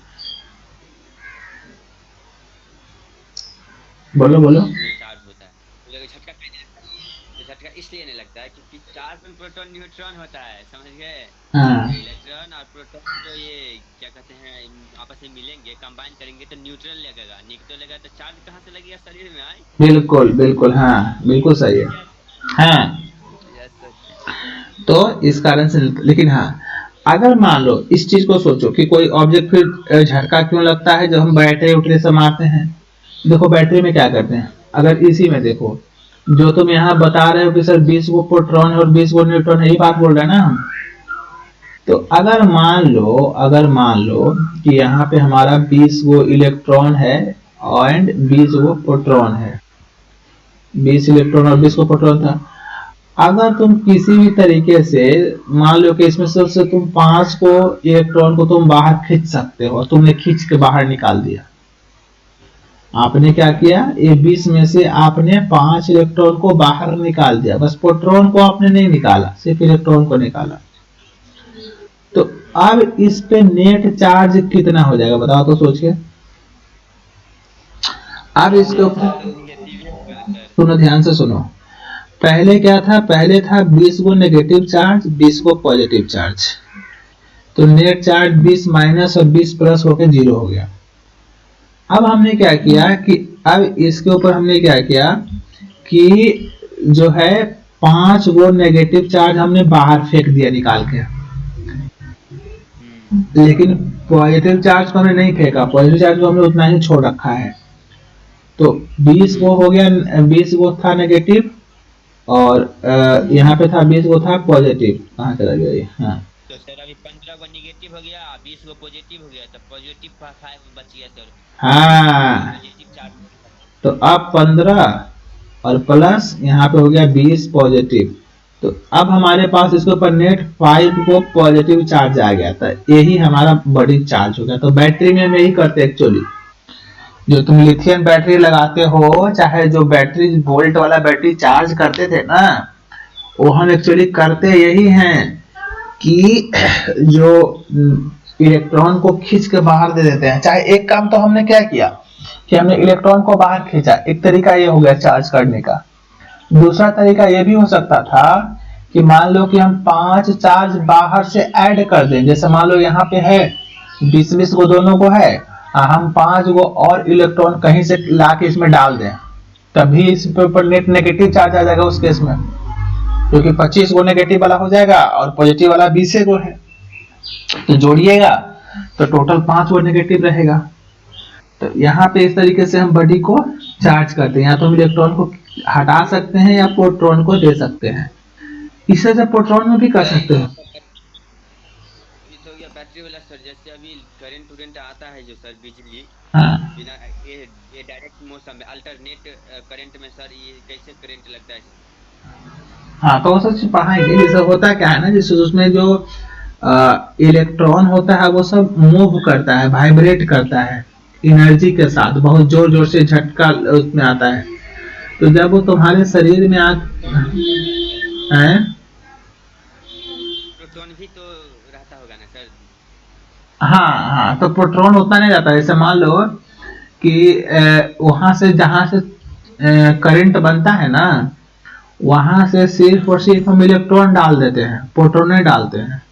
बोलो बोलो। चार्ज होता है तो जगह झटका कैसे लगता है? तो झटका इसलिए नहीं लगता है क्योंकि चार्ज में प्रोटॉन न्यूट्रॉन होता है, समझ गए। हाँ इलेक्ट्रॉन और प्रोटॉन जो ये क्या कहते हैं आपस में मिलेंगे, कंबाइन करेंगे तो न्यूट्रल लगेगा, निगेटिव लगेगा तो चार्ज कहाँ से लगेगा शरीर में आए। बिल्कुल बिल्कुल, हाँ बिल्कुल सही है। हाँ यस सर। तो इस कारण से, लेकिन हाँ अगर मान लो इस चीज को सोचो कि कोई ऑब्जेक्ट फिर झटका क्यों लगता है जब हम बैटरी उठने से मारते हैं। देखो बैटरी में क्या करते हैं, अगर इसी में देखो जो तुम यहाँ बता रहे हो कि सर 20 गो प्रोटॉन है और 20 गो न्यूट्रॉन है, यही बात बोल रहे हैं ना हम। तो अगर मान लो कि यहाँ पे हमारा 20 गो इलेक्ट्रॉन है एंड 20 गो प्रोटॉन है, 20 इलेक्ट्रॉन और 20 गो प्रोटॉन था। अगर तुम किसी भी तरीके से मान लो कि इसमें से तुम 5 को इलेक्ट्रॉन को तुम बाहर खींच सकते हो, तुमने खींच के बाहर निकाल दिया। आपने क्या किया, ये 20 में से आपने 5 इलेक्ट्रॉन को बाहर निकाल दिया, बस प्रोटॉन को आपने नहीं निकाला, सिर्फ इलेक्ट्रॉन को निकाला। तो अब इस पे नेट चार्ज कितना हो जाएगा बताओ तो सोच के। अब इसके ये सर तो ऊपर निगेटिव ही होगा सर। सुनो, ध्यान से सुनो। पहले क्या था, पहले था 20 गो नेगेटिव चार्ज 20 गो पॉजिटिव चार्ज, तो नेट चार्ज 20 माइनस और 20 प्लस होकर जीरो हो गया। अब हमने क्या किया कि अब इसके ऊपर हमने क्या किया कि जो है 5 गो नेगेटिव चार्ज हमने बाहर फेंक दिया निकाल के, हम्म। लेकिन पॉजिटिव चार्ज को हमने नहीं फेंका, पॉजिटिव चार्ज को हमने उतना ही छोड़ रखा है। तो 20 गो हो गया, 20 गो था नेगेटिव और यहाँ पे था 20 गो था पॉजिटिव, कहाँ चला गया ये, हाँ। तो सर अभी 15 को निगेटिव हो गया, 20 को पॉजिटिव हो गया, तो पॉजिटिव 5 बच गया सर। हाँ पॉजिटिव चार्ज। तो अब 15 और प्लस यहाँ पे हो गया 20 पॉजिटिव, तो अब हमारे पास इसके ऊपर नेट 5 को पॉजिटिव चार्ज आ गया था, यही हमारा बड़ी चार्ज हो गया। तो बैटरी में हम यही करते एक्चुअली, जो तुम लिथियम बैटरी लगाते हो, चाहे जो बैटरी वोल्ट वाला बैटरी चार्ज करते थे ना, वो हम एक्चुअली करते यही हैं कि जो इलेक्ट्रॉन को खींच के बाहर दे देते हैं। चाहे एक काम तो हमने क्या किया कि हमने इलेक्ट्रॉन को बाहर खींचा, एक तरीका ये हो गया चार्ज करने का। दूसरा तरीका ये भी हो सकता था कि मान लो कि हम 5 चार्ज बाहर से ऐड कर दें, जैसे मान लो यहाँ पे है 20-20 को दोनों को है, हम 5 को और इलेक्ट्रॉन कहीं से ला के इसमें डाल दें, तभी इस पे ऊपर नेट नेगेटिव चार्ज आ जाएगा उस केस में, क्योंकि 25 को नेगेटिव वाला हो जाएगा और पॉजिटिव वाला 20 को है, तो जोड़िएगा तो टोटल 5 वो नेगेटिव रहेगा। तो यहाँ पे इस तरीके से हम बॉडी को चार्ज करते हैं, या तो हम इलेक्ट्रॉन को हटा सकते हैं या प्रोटॉन को दे सकते हैं। इस तरह से प्रोटॉन में भी कर सकते तो हैं। आपका ये तो हो गया बैटरी वाला सर। जैसे अभी करंट उरेंट आता है जो सर, बिजली हाँ बिना ये डायरेक्ट मौसम में अल्टरनेट करंट में सर, ये कैसे करंट लगता है सर? हाँ, तो वो सब चीज पढ़ाएंगे। जैसे होता क्या है ना, जैसे उसमें जो इलेक्ट्रॉन होता है वो सब मूव करता है, वाइब्रेट करता है एनर्जी के साथ, बहुत जोर जोर से झटका उसमें आता है। तो जब वो तुम्हारे शरीर में है, प्रोटॉन भी तो रहता होगा ना सर? हाँ हाँ, तो प्रोटॉन उतना नहीं जाता। जैसे मान लो कि वहां से जहां से करंट बनता है ना, वहां से सिर्फ और सिर्फ हम इलेक्ट्रॉन डाल देते हैं, प्रोटॉन नहीं डालते हैं।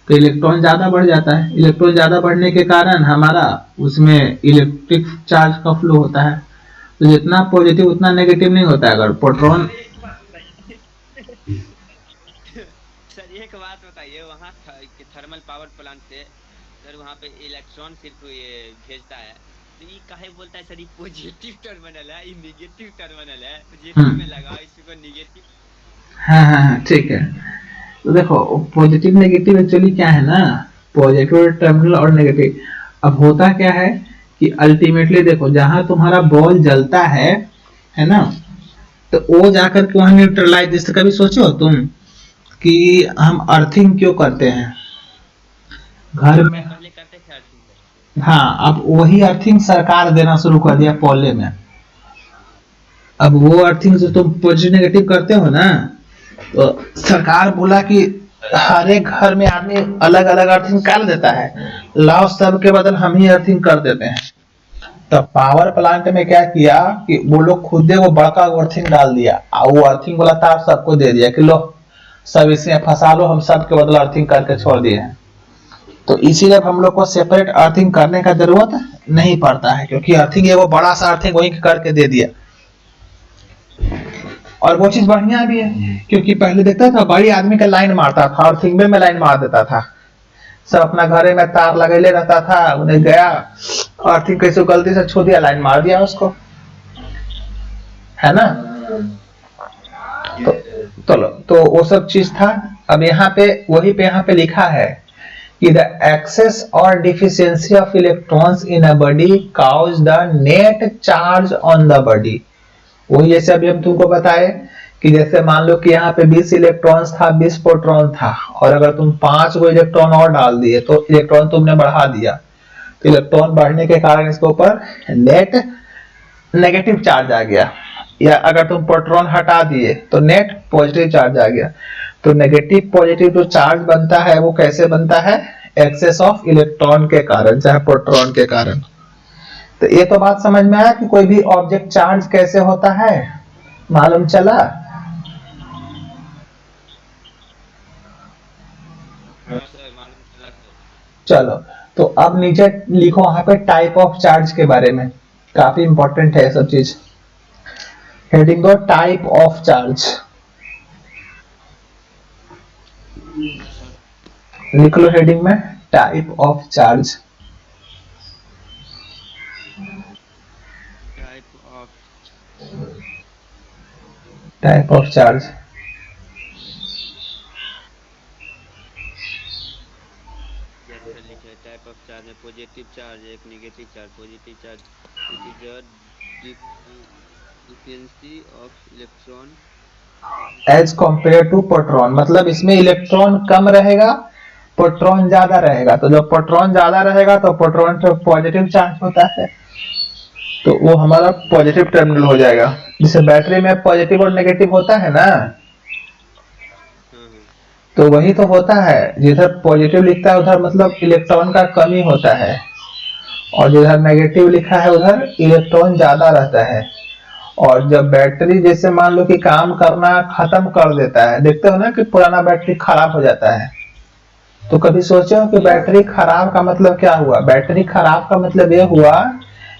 तो इलेक्ट्रॉन ज्यादा बढ़ जाता है, इलेक्ट्रॉन ज्यादा बढ़ने के कारण हमारा उसमें इलेक्ट्रिक चार्ज का फ्लो होता है। तो जितना पॉजिटिव उतना नेगेटिव नहीं होता है। अगर तो प्रोटॉन, सर एक बात बताइए। सर एक बात बताइए, वहाँ थर्मल पावर प्लांट से सर वहाँ पे इलेक्ट्रॉन सिर्फ ये भेजता है, तो ये काहे बोलता है सर ये पॉजिटिव टर्मिनल है, ये निगेटिव टर्मिनल है, पॉजिटिव में लगाओ इसको निगेटिव। हाँ हाँ हाँ, ठीक है। तो देखो, पॉजिटिव नेगेटिव एक्चुअली क्या है ना, पॉजिटिव टर्मिनल और नेगेटिव। अब होता क्या है कि अल्टीमेटली देखो, जहां तुम्हारा बॉल जलता है ना, तो वो जाकर के वहां न्यूट्रलाइज, जैसे कभी सोचे हो तुम कि हम अर्थिंग क्यों करते हैं घर में? पहले करते थे अर्थिंग सर। हाँ, अब वही अर्थिंग सरकार देना शुरू कर दिया पोले में। अब वो अर्थिंग जो तुम पॉजिटिव नेगेटिव करते हो ना, तो सरकार बोला कि हर एक घर में आदमी अलग अलग अर्थिंग कर देता है, लाओ सबके बदल हम ही अर्थिंग कर देते हैं। तो पावर प्लांट में क्या किया कि वो लोग खुद वो बड़का अर्थिंग डाल दिया, और वो अर्थिंग वाला तार सबको दे दिया कि लो सब इसमें फंसा लो, हम सबके बदल अर्थिंग करके छोड़ दिए हैं। तो इसीलिए हम लोग को सेपरेट अर्थिंग करने का जरूरत नहीं पड़ता है, क्योंकि अर्थिंग वो बड़ा सा अर्थिंग वही करके दे दिया। और वो चीज बढ़िया भी है, क्योंकि पहले देखता था बड़ी आदमी का लाइन मारता था और थिंगवे में लाइन मार देता था, सब अपना घरे में तार लगेले रहता था, उन्हें गया और थिंग कैसे गलती से छू दिया, लाइन मार दिया उसको, है ना। तो चलो, तो वो सब चीज था। अब यहाँ पे वही पे यहाँ पे लिखा है कि the excess or deficiency of electrons in a body cause the net charge on the body। वही जैसे अभी हम तुमको बताए कि जैसे मान लो कि यहाँ पे 20 इलेक्ट्रॉन्स था, 20 प्रोटॉन था, और अगर तुम 5 को इलेक्ट्रॉन और डाल दिए तो इलेक्ट्रॉन तुमने बढ़ा दिया, तो इलेक्ट्रॉन बढ़ने के कारण इसके ऊपर नेट नेगेटिव चार्ज आ गया। या अगर तुम प्रोटॉन हटा दिए तो नेट पॉजिटिव चार्ज आ गया। तो नेगेटिव पॉजिटिव जो चार्ज बनता है वो कैसे बनता है? एक्सेस ऑफ इलेक्ट्रॉन के कारण, चाहे प्रोटॉन के कारण। तो ये तो बात समझ में आया कि कोई भी ऑब्जेक्ट चार्ज कैसे होता है, मालूम चला? हाँ सर, मालूम चला सर। चलो, तो अब नीचे लिखो वहां पे टाइप ऑफ चार्ज के बारे में, काफी इंपॉर्टेंट है सब चीज। हेडिंग दो टाइप ऑफ चार्ज, हाँ सर। लिख लो हेडिंग में type of charge. Type of type of charge, yes sir, लिखे है टाइप ऑफ चार्ज में पॉजिटिव चार्ज एक negative charge. Positive charge it is a deficiency of electron as compare to proton, मतलब इसमें electron कम रहेगा, proton ज्यादा रहेगा। तो जब प्रोटॉन ज्यादा रहेगा तो प्रोटॉन पे पॉजिटिव चार्ज होता है, तो वो हमारा पॉजिटिव टर्मिनल हो जाएगा। जैसे बैटरी में पॉजिटिव और नेगेटिव होता है ना, तो वही तो होता है, जिधर पॉजिटिव लिखता है उधर मतलब इलेक्ट्रॉन का कमी होता है, और जिधर नेगेटिव लिखा है उधर इलेक्ट्रॉन ज्यादा रहता है। और जब बैटरी जैसे मान लो कि काम करना खत्म कर देता है, देखते हो ना कि पुराना बैटरी खराब हो जाता है, तो कभी सोचे हो कि बैटरी खराब का मतलब क्या हुआ? बैटरी खराब का मतलब ये हुआ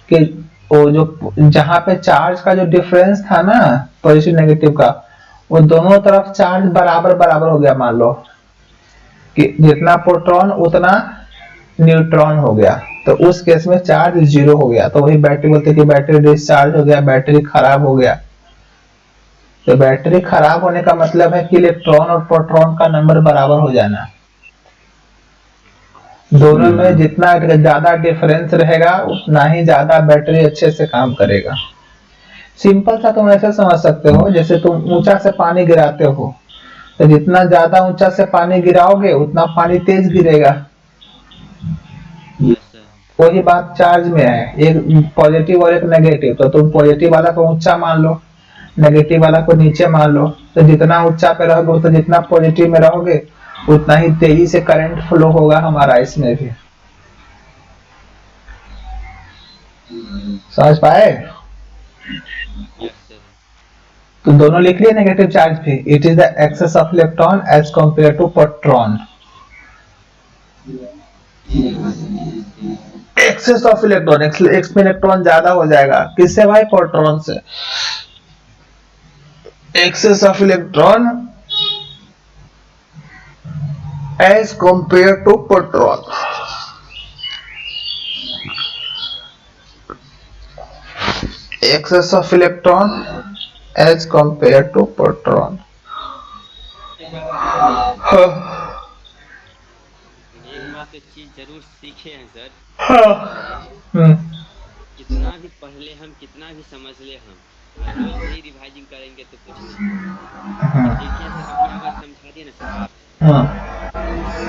कि वो जो जहां पे चार्ज का जो डिफरेंस था ना पॉजिटिव नेगेटिव का, वो दोनों तरफ चार्ज बराबर बराबर हो गया। मान लो कि जितना प्रोटॉन उतना न्यूट्रॉन हो गया, तो उस केस में चार्ज जीरो हो गया, तो वही बैटरी बोलते हैं कि बैटरी डिस्चार्ज हो गया, बैटरी खराब हो गया। तो बैटरी खराब होने का मतलब है कि इलेक्ट्रॉन और प्रोटॉन का नंबर बराबर हो जाना। दोनों में जितना ज्यादा डिफरेंस रहेगा उतना ही ज्यादा बैटरी अच्छे से काम करेगा। सिंपल सा तुम ऐसे समझ सकते हो, जैसे तुम ऊंचा से पानी गिराते हो, तो जितना ज्यादा ऊंचा से पानी गिराओगे उतना पानी तेज गिरेगा। वही बात चार्ज में है, एक पॉजिटिव और एक नेगेटिव, तो तुम पॉजिटिव वाला को ऊंचा मान लो, नेगेटिव वाला को नीचे मान लो। तो जितना ऊंचा पे रहोगे तो जितना पॉजिटिव में रहोगे उतना ही तेजी से करंट फ्लो होगा हमारा इसमें भी। समझ पाए? तो दोनों लिख लिए नेगेटिव चार्ज भी। It is the excess of electron as compare to proton. Excess of electron, एक्स में इलेक्ट्रॉन ज्यादा हो जाएगा, किससे भाई? प्रोटॉन से। Excess of electron as compare to proton. Excess of electron as compare to proton. एक बात तो चीज जरूर सीखे हैं सर। हाँ। कितना भी पढ़ ले हम, कितना भी समझ ले हम, रोज नहीं रिवाइजिंग करेंगे तो कुछ नहीं होगा। देखिए सर, अभी अगर समझा दिए ना सर आप, ऐसे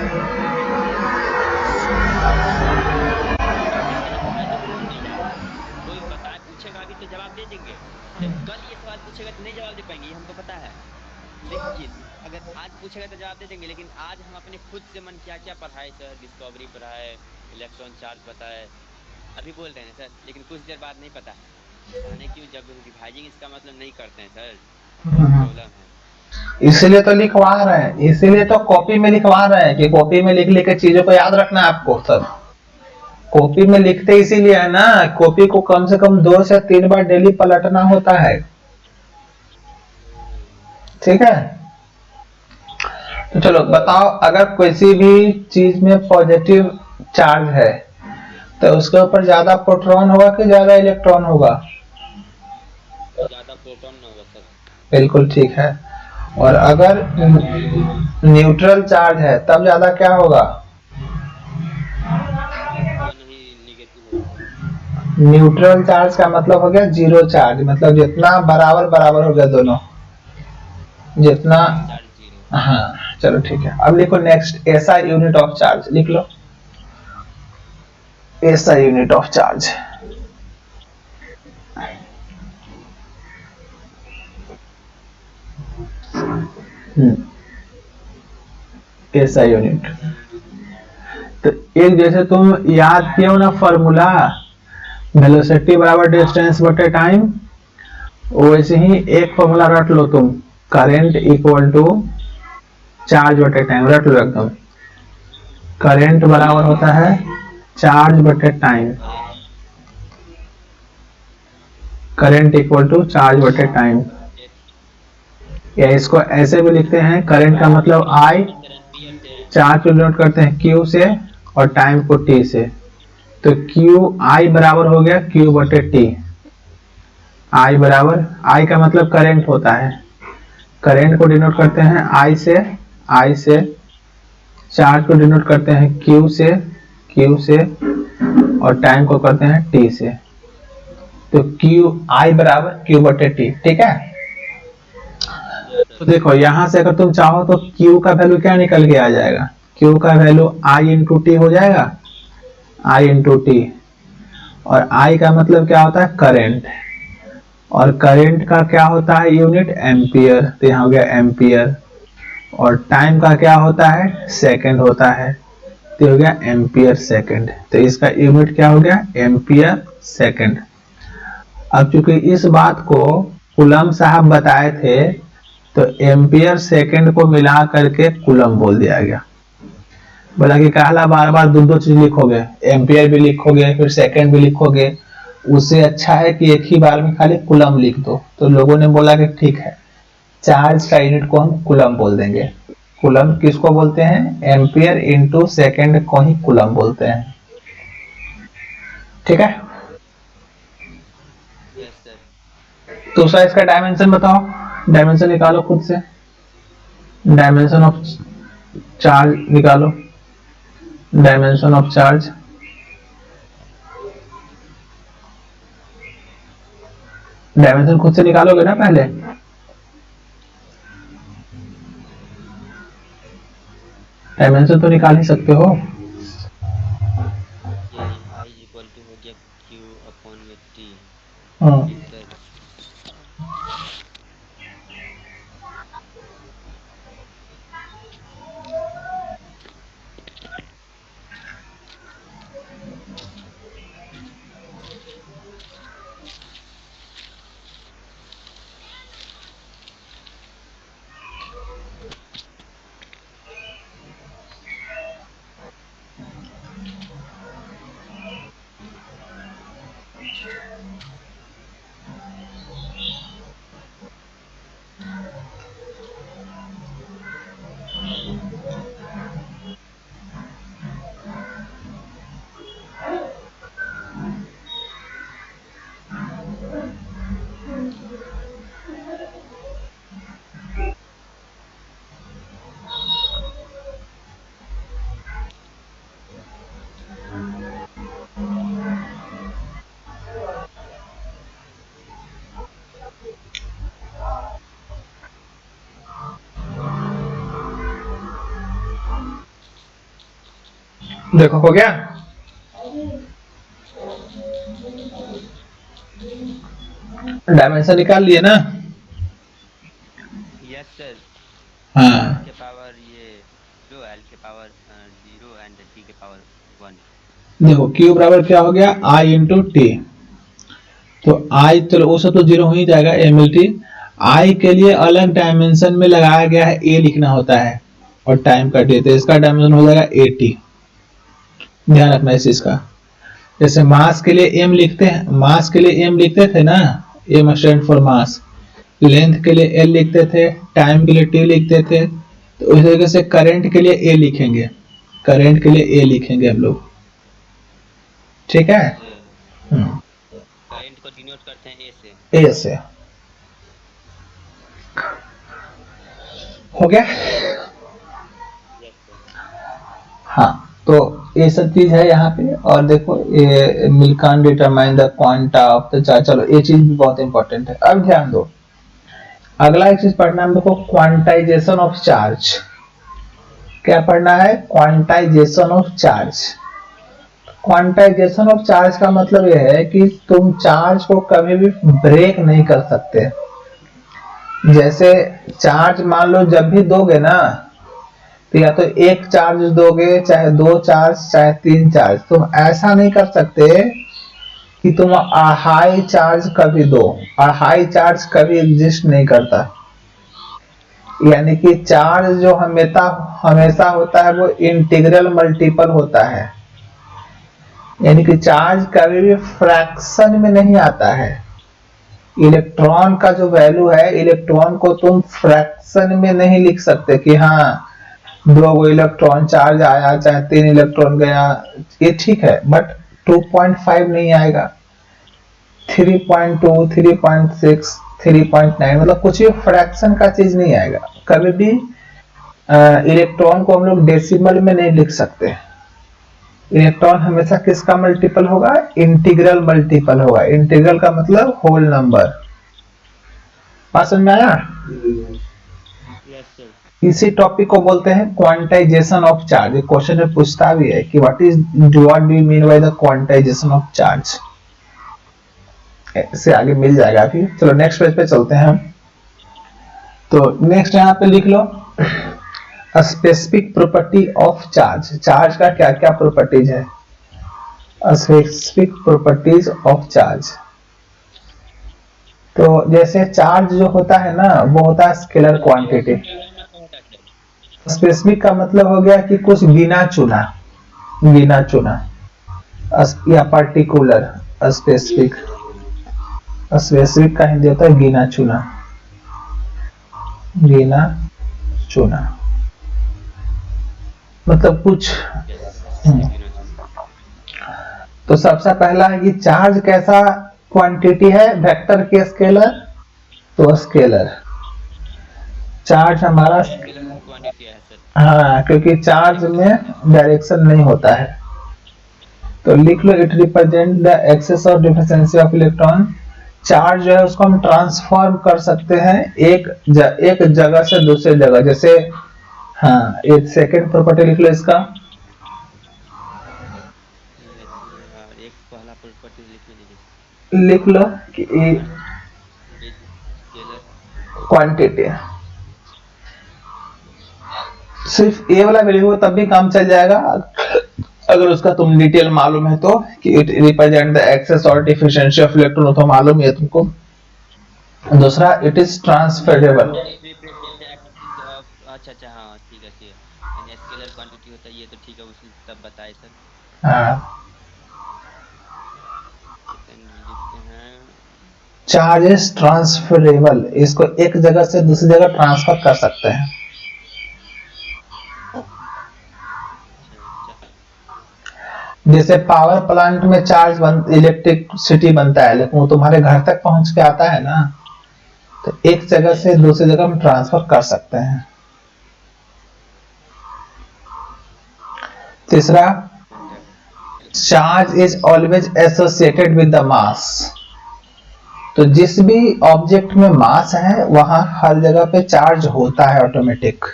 कहीं पढ़ाए तो भूल नहीं जाएगा सर। कोई बताए पूछेगा अभी तो जवाब दे देंगे, जब कल ये सवाल पूछेगा तो नहीं जवाब दे पाएंगे, ये हमको पता है। लेकिन अगर आज पूछेगा तो जवाब दे देंगे, लेकिन आज हम अपने खुद से मन क्या क्या पढ़ाए सर, डिस्कवरी पढ़ाए, इलेक्ट्रॉन चार्ज बताए, अभी बोल रहे हैं सर, लेकिन कुछ देर बाद नहीं पता है। जाने क्यों? जब रिवाइजिंग इसका मतलब नहीं करते हैं सर, प्रॉब्लम है। इसीलिए तो लिखवा रहे हैं, इसीलिए तो कॉपी में लिखवा रहे हैं कि कॉपी में लिख लिख के चीजों को याद रखना है आपको। सब कॉपी में लिखते इसीलिए है ना, कॉपी को कम से कम 2 से 3 बार डेली पलटना होता है। ठीक है, तो चलो बताओ, अगर किसी भी चीज में पॉजिटिव चार्ज है तो उसके ऊपर ज्यादा प्रोटॉन होगा कि ज्यादा इलेक्ट्रॉन होगा? ज्यादा प्रोटॉन होगा सर। बिल्कुल ठीक है। और अगर न्यूट्रल चार्ज है तब ज्यादा क्या होगा? न्यूट्रल चार्ज का मतलब हो गया जीरो चार्ज, मतलब जितना बराबर बराबर हो गया दोनों, जितना। हाँ चलो ठीक है, अब लिखो नेक्स्ट, ऐसा यूनिट ऑफ चार्ज लिख लो। ऐसा यूनिट ऑफ चार्ज, ऐसा यूनिट। तो एक जैसे तुम याद किए हो ना फॉर्मूला, वेलोसिटी बराबर डिस्टेंस बटे टाइम, वैसे ही एक फॉर्मूला रट लो तुम, करंट इक्वल टू चार्ज बटे टाइम। रट लो एकदम, करंट बराबर होता है चार्ज बटे time, current equal to charge बटे टाइम। या इसको ऐसे भी लिखते हैं, करंट का मतलब आई, चार्ज को डिनोट करते हैं क्यू से और टाइम को टी से। तो क्यू आई बराबर हो गया क्यू बटे टी। आई बराबर, आई का मतलब करंट होता है, करंट को डिनोट करते हैं आई से, आई से, चार्ज को डिनोट करते हैं क्यू से और टाइम को करते हैं टी से। तो क्यू आई बराबर क्यू बटे टी। ठीक है, तो देखो यहाँ से अगर तुम चाहो तो Q का वैल्यू क्या निकल के आ जाएगा, Q का वैल्यू I इंटू टी हो जाएगा, I इंटू टी, और I का मतलब क्या होता है करंट, और करंट का क्या होता है यूनिट एम्पियर, तो यहाँ हो गया एम्पियर, और टाइम का क्या होता है सेकंड होता है, तो हो गया एम्पियर सेकंड, तो इसका यूनिट क्या हो गया एम्पियर सेकंड। अब चूंकि इस बात को कूलम साहब बताए थे तो एम्पियर सेकंड को मिला करके कूलम बोल दिया गया। बोला कि कहला बार बार दो दो चीज लिखोगे, एम्पियर भी लिखोगे फिर सेकंड भी लिखोगे, उससे अच्छा है कि एक ही बार में खाली कूलम लिख दो। तो लोगों ने बोला कि ठीक है, चार्ज का यूनिट को हम कूलम बोल देंगे। कूलम किसको बोलते हैं, एम्पियर इंटू सेकेंड को ही कूलम बोलते हैं। ठीक है, यस सर। दूसरा इसका डायमेंशन बताओ, डायमेंशन निकालो खुद से, डायमेंशन ऑफ चार्ज निकालो, डायमेंशन ऑफ चार्ज, डायमेंशन खुद से निकालोगे ना पहले, डायमेंशन तो निकाल ही सकते हो। ये I इक्वल टू हो गया Q अपॉन में T। हाँ, ठीक सर। देखो हो गया, डायमेंशन निकाल लिए ना। Yes sir. हाँ, के पावर ये 2 L के पावर 0 एंड T के पावर 1। देखो Q बराबर क्या हो गया I इंटू टी, तो I चलो वो सब तो जीरो हो ही जाएगा, एम एल टी। I के लिए अलग डायमेंशन में लगाया गया है, A लिखना होता है और टाइम का टी, तो इसका डायमेंशन हो जाएगा 80। ध्यान रखना इस चीज का, जैसे मास के लिए एम लिखते हैं, मास के लिए एम लिखते थे ना, M stand for mass, length के लिए एल लिखते थे, टाइम के लिए टी लिखते थे, तो उस तरीके से करंट के लिए ए लिखेंगे, करंट के लिए ए लिखेंगे हम लोग। ठीक है, करंट को डिनोट करते हैं A से। ए से हो गया। Yes sir. हाँ, तो ये सब चीज है यहाँ पे, और देखो ये Millikan determine the quanta of the charge, चलो ये चीज भी बहुत इंपॉर्टेंट है। अब ध्यान दो, अगला एक चीज पढ़ना है देखो, क्वांटाइजेशन ऑफ चार्ज। क्या पढ़ना है, quantization of charge. Quantization of charge का मतलब यह है कि तुम चार्ज को कभी भी ब्रेक नहीं कर सकते। जैसे चार्ज मान लो जब भी दोगे ना, तो या तो एक चार्ज दोगे, चाहे दो चार्ज, चाहे तीन चार्ज, तुम ऐसा नहीं कर सकते कि तुम अढ़ाई चार्ज कभी दो, अढ़ाई चार्ज कभी एग्जिस्ट नहीं करता। यानी कि चार्ज जो हमेशा हमेशा होता है वो इंटीग्रल मल्टीपल होता है, यानी कि चार्ज कभी भी फ्रैक्शन में नहीं आता है। इलेक्ट्रॉन का जो वैल्यू है, इलेक्ट्रॉन को तुम फ्रैक्शन में नहीं लिख सकते कि हाँ दो इलेक्ट्रॉन चार्ज आया चाहे तीन इलेक्ट्रॉन गया, ये ठीक है, बट 2.5 नहीं आएगा, 3.2, 3.6, 3.9, मतलब कुछ भी फ्रैक्शन का चीज नहीं आएगा कभी भी। इलेक्ट्रॉन को हम लोग डेसिमल में नहीं लिख सकते। इलेक्ट्रॉन हमेशा किसका मल्टीपल होगा, इंटीग्रल मल्टीपल होगा। इंटीग्रल का मतलब होल नंबर। बात समझ में आया। इसी टॉपिक को बोलते हैं क्वांटाइजेशन ऑफ चार्ज। क्वेश्चन में पूछता भी है कि what do you mean by the quantization of charge. इससे आगे मिल जाएगा अभी। चलो नेक्स्ट पेज पे चलते हैं हम। तो नेक्स्ट यहाँ पे लिख लो specific property of charge. Charge का क्या क्या प्रॉपर्टीज है? Specific properties of charge. तो जैसे चार्ज जो होता है ना वो होता है स्केलर क्वांटिटी। स्पेसिफिक का मतलब हो गया कि कुछ गिना चुना या पर्टिकुलर। स्पेसिफिक का हिंदी होता है गिना चुना मतलब कुछ। तो सबसे पहला है कि चार्ज कैसा क्वांटिटी है? वेक्टर के स्केलर। तो स्केलर चार्ज हमारा हाँ, क्योंकि चार्ज में डायरेक्शन नहीं होता है। तो लिख लो इट रिप्रेजेंट द एक्सेस और डिफिशिएंसी ऑफ इलेक्ट्रॉन। चार्ज जो है उसको हम ट्रांसफॉर्म कर सकते हैं एक जगह से दूसरे जगह। जैसे हाँ, एक सेकंड प्रॉपर्टी लिख लो इसका। एक पहला प्रॉपर्टी लिख लो कि क्वांटिटी सिर्फ ए वाला वैल्यू हो तब भी काम चल जाएगा अगर उसका तुम डिटेल मालूम है तो, कि इट रिप्रेजेंट द एक्सेस और डिफिशिएंसी ऑफ इलेक्ट्रॉन तो मालूम है तुमको। दूसरा इट इज ट्रांसफरेबल। अच्छा हाँ ठीक है स्केलर क्वांटिटी होता है ये तो ठीक है उसने तब बताए सर। हाँ, चार्ज इज ट्रांसफरेबल। इसको एक जगह से दूसरी जगह ट्रांसफर कर सकते हैं। जैसे पावर प्लांट में इलेक्ट्रिसिटी बनता है लेकिन वो तुम्हारे घर तक पहुंच के आता है ना, तो एक जगह से दूसरी जगह हम ट्रांसफर कर सकते हैं। तीसरा charge is always associated with the मास। तो जिस भी ऑब्जेक्ट में मास है वहां हर जगह पे चार्ज होता है ऑटोमेटिक।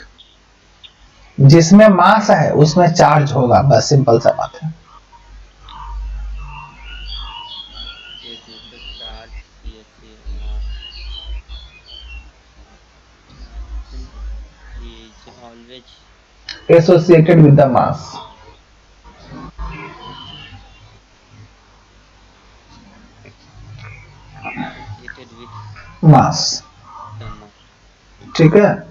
जिसमें मास है उसमें चार्ज होगा, बस सिंपल सा बात है। Associated with the mass. Mass, ठीक है। मतलब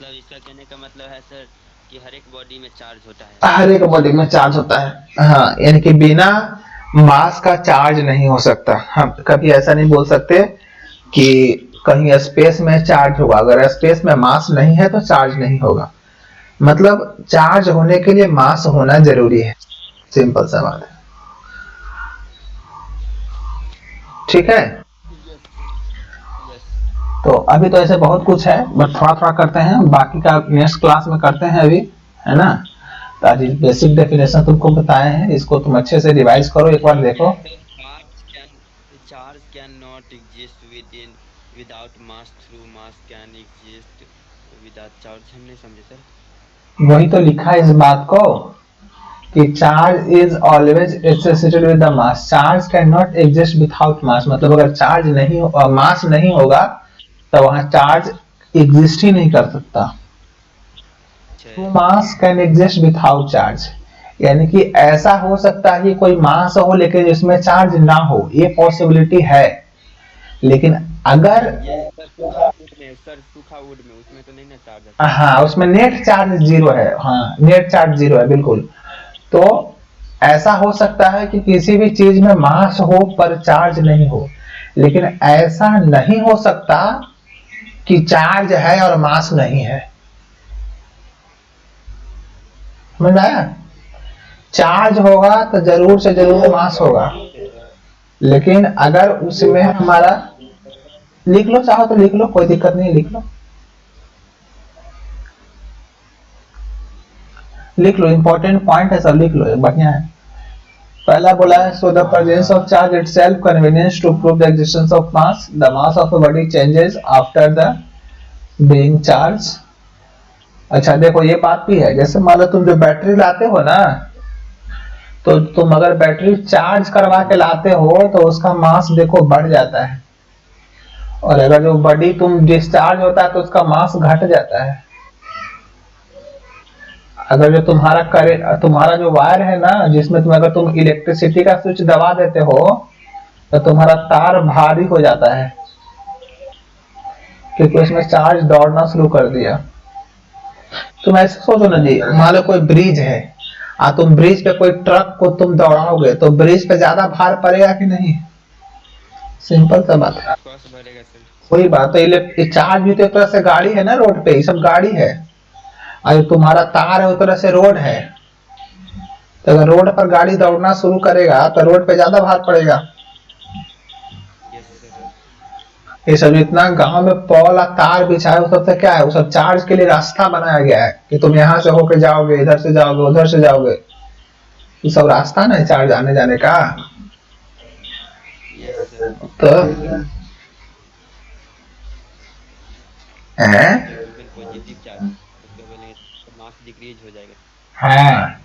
इसका कहने का मतलब है सर कि हर एक बॉडी में चार्ज होता है। हर एक बॉडी में चार्ज होता है हाँ, यानी कि बिना मास का चार्ज नहीं हो सकता। हम कभी ऐसा नहीं बोल सकते कि कहीं स्पेस में चार्ज होगा। अगर स्पेस में मास नहीं है तो चार्ज नहीं होगा। मतलब चार्ज होने के लिए मास होना जरूरी है, सिंपल सा बात है। ठीक है। तो अभी तो ऐसे बहुत कुछ है बट थोड़ा थोड़ा करते हैं, बाकी का नेक्स्ट क्लास में करते हैं अभी, है ना। तो आज बेसिक डेफिनेशन तुमको बताए हैं, इसको तुम अच्छे से रिवाइज करो, एक बार देखो। Charge can not exist without mass, through mass can exist without charge. हम नहीं समझे सर। वही तो लिखा है इस बात को कि charge is always associated with the mass. Charge can not exist without mass. मतलब अगर चार्ज नहीं मास नहीं होगा तो वहां चार्ज एग्जिस्ट ही नहीं कर सकता। मास कैन एग्जिस्ट विदाउट चार्ज, यानी कि ऐसा हो सकता है कि कोई मास हो लेकिन इसमें चार्ज ना हो, ये पॉसिबिलिटी है। लेकिन अगर सूखा वुड में उसमें तो नहीं ना चार्ज। हाँ, उसमें नेट चार्ज जीरो है। हाँ, नेट चार्ज जीरो है बिल्कुल। तो ऐसा हो सकता है कि किसी भी चीज में मास हो पर चार्ज नहीं हो, लेकिन ऐसा नहीं हो सकता कि चार्ज है और मास नहीं है। समझ आया? चार्ज होगा तो जरूर से जरूर मास होगा, लेकिन अगर उसमें हमारा लिख लो, चाहो तो लिख लो, कोई दिक्कत नहीं, लिख लो लिख लो, इंपॉर्टेंट पॉइंट है सब, लिख लो, बढ़िया है। पहला बोला है so the presence of charge itself convenience to prove the existence of mass. The mass of a body changes after the being charged. अच्छा देखो ये बात भी है, जैसे मान लो तुम जो बैटरी लाते हो ना, तो तुम अगर बैटरी चार्ज करवा के लाते हो तो उसका मास देखो बढ़ जाता है, और अगर जो बॉडी तुम डिस्चार्ज होता है तो उसका मास घट जाता है। अगर जो तुम्हारा जो वायर है ना, जिसमें तुम अगर तुम इलेक्ट्रिसिटी का स्विच दबा देते हो तो तुम्हारा तार भारी हो जाता है, क्योंकि उसमें चार्ज दौड़ना शुरू कर दिया। तुम ऐसे सोचो ना जी, मान लो कोई ब्रिज है, तुम ब्रिज पे कोई ट्रक को तुम दौड़ाओगे तो ब्रिज पे ज्यादा भार पड़ेगा कि नहीं? सिंपल सा बात है। वही बात है, चार्ज भी तो एक तरह से गाड़ी है ना, रोड पे ये सब गाड़ी है, और तुम्हारा तार है उस तरह से रोड है। तो अगर रोड पर गाड़ी दौड़ना शुरू करेगा तो रोड पे ज्यादा भार पड़ेगा। ये सब जितना गांव में पोल और तार बिछाए वो सब से क्या है, वो सब चार्ज के लिए रास्ता बनाया गया है कि तुम यहाँ से होके जाओगे, इधर से जाओगे, उधर से जाओगे, ये सब रास्ता ना है चार्ज आने जाने का। तो हाँ,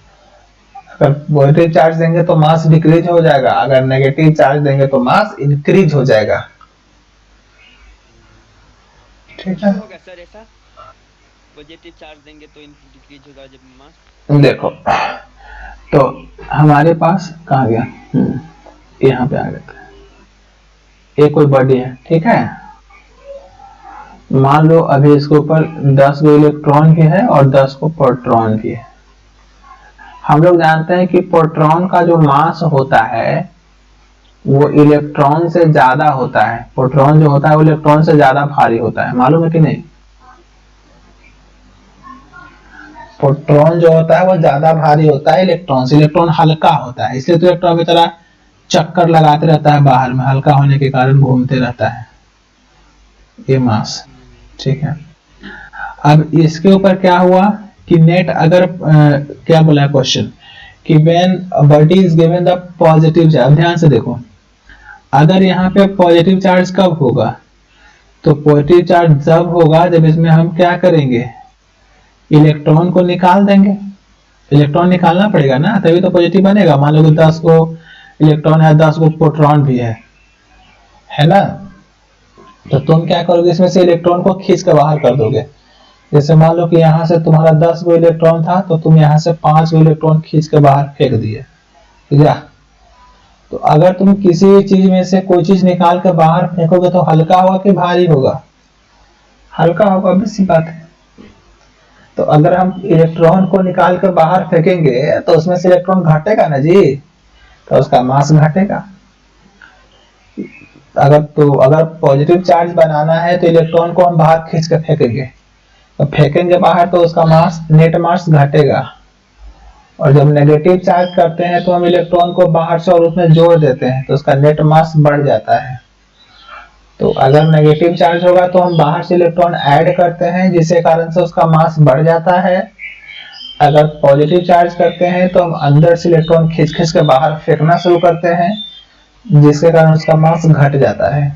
अगर पॉजिटिव चार्ज देंगे तो मास डिक्रीज हो जाएगा, अगर नेगेटिव चार्ज देंगे तो मास इंक्रीज हो जाएगा। ठीक है सर, ऐसा पॉजिटिव चार्ज देंगे तो डिक्रीज होगा जब मास। देखो तो हमारे पास कहाँ गया, यहाँ पे आ गया, ये कोई बॉडी है, ठीक है। मान लो अभी इसके ऊपर 10 गो इलेक्ट्रॉन भी है और 10 को प्रोटॉन भी है। हम लोग जानते हैं कि प्रोटॉन का जो मास होता है वो इलेक्ट्रॉन से ज्यादा होता है, प्रोटॉन जो होता है वो इलेक्ट्रॉन से ज्यादा भारी होता है, मालूम है कि नहीं? प्रोटॉन जो होता है वो ज्यादा भारी होता है इलेक्ट्रॉन से, इलेक्ट्रॉन हल्का होता है, इसलिए तो इलेक्ट्रॉन की तरह चक्कर लगाते रहता है बाहर में, हल्का होने के कारण घूमते रहता है ये मास, ठीक है। अब इसके ऊपर क्या हुआ कि नेट अगर क्या बोला है क्वेश्चन कि when body is given the positive charge, ध्यान से देखो, अगर यहाँ पे पॉजिटिव चार्ज कब होगा, तो पॉजिटिव चार्ज जब होगा जब इसमें हम क्या करेंगे, इलेक्ट्रॉन को निकाल देंगे। इलेक्ट्रॉन निकालना पड़ेगा ना, तभी तो पॉजिटिव बनेगा। मान लो कि 10 को इलेक्ट्रॉन है, 10 को प्रोटॉन भी है ना, तो तुम क्या करोगे, इसमें से इलेक्ट्रॉन को खींच कर बाहर कर दोगे। जैसे मान लो कि यहाँ से तुम्हारा 10 गो इलेक्ट्रॉन था तो तुम यहाँ से 5 गो इलेक्ट्रॉन खींच कर बाहर फेंक दिए, ठीक है। तो अगर तुम किसी चीज में से कोई चीज निकाल कर बाहर फेंकोगे तो हल्का होगा कि भारी होगा? हल्का होगा, obvious सी बात है। तो अगर हम इलेक्ट्रॉन को निकाल कर बाहर फेंकेंगे तो उसमें से इलेक्ट्रॉन घटेगा ना जी, तो उसका मास घटेगा। अगर पॉजिटिव चार्ज बनाना है तो इलेक्ट्रॉन को हम बाहर खींच कर फेंकेंगे, तो फेंकेंगे बाहर तो उसका मास, नेट मास घटेगा। और जब नेगेटिव चार्ज करते हैं तो हम इलेक्ट्रॉन को बाहर से और उसमें जोड़ देते हैं तो उसका नेट मास बढ़ जाता है। तो अगर नेगेटिव चार्ज होगा तो हम बाहर से इलेक्ट्रॉन ऐड करते हैं जिसके कारण से उसका मास बढ़ जाता है। अगर पॉजिटिव चार्ज करते हैं तो हम अंदर से इलेक्ट्रॉन खींच खींच के बाहर फेंकना शुरू करते हैं जिसके कारण उसका मास घट जाता है।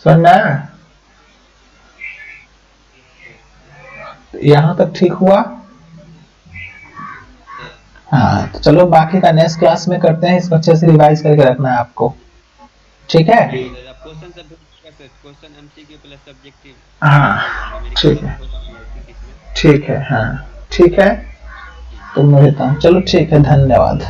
समझना है? यहां तक ठीक हुआ? हाँ, तो चलो बाकी का नेक्स्ट क्लास में करते हैं, इसको अच्छे से रिवाइज करके रखना है आपको, ठीक है? हाँ ठीक है, ठीक है, हाँ ठीक है, तो मैं रहता हूँ, चलो ठीक है, धन्यवाद।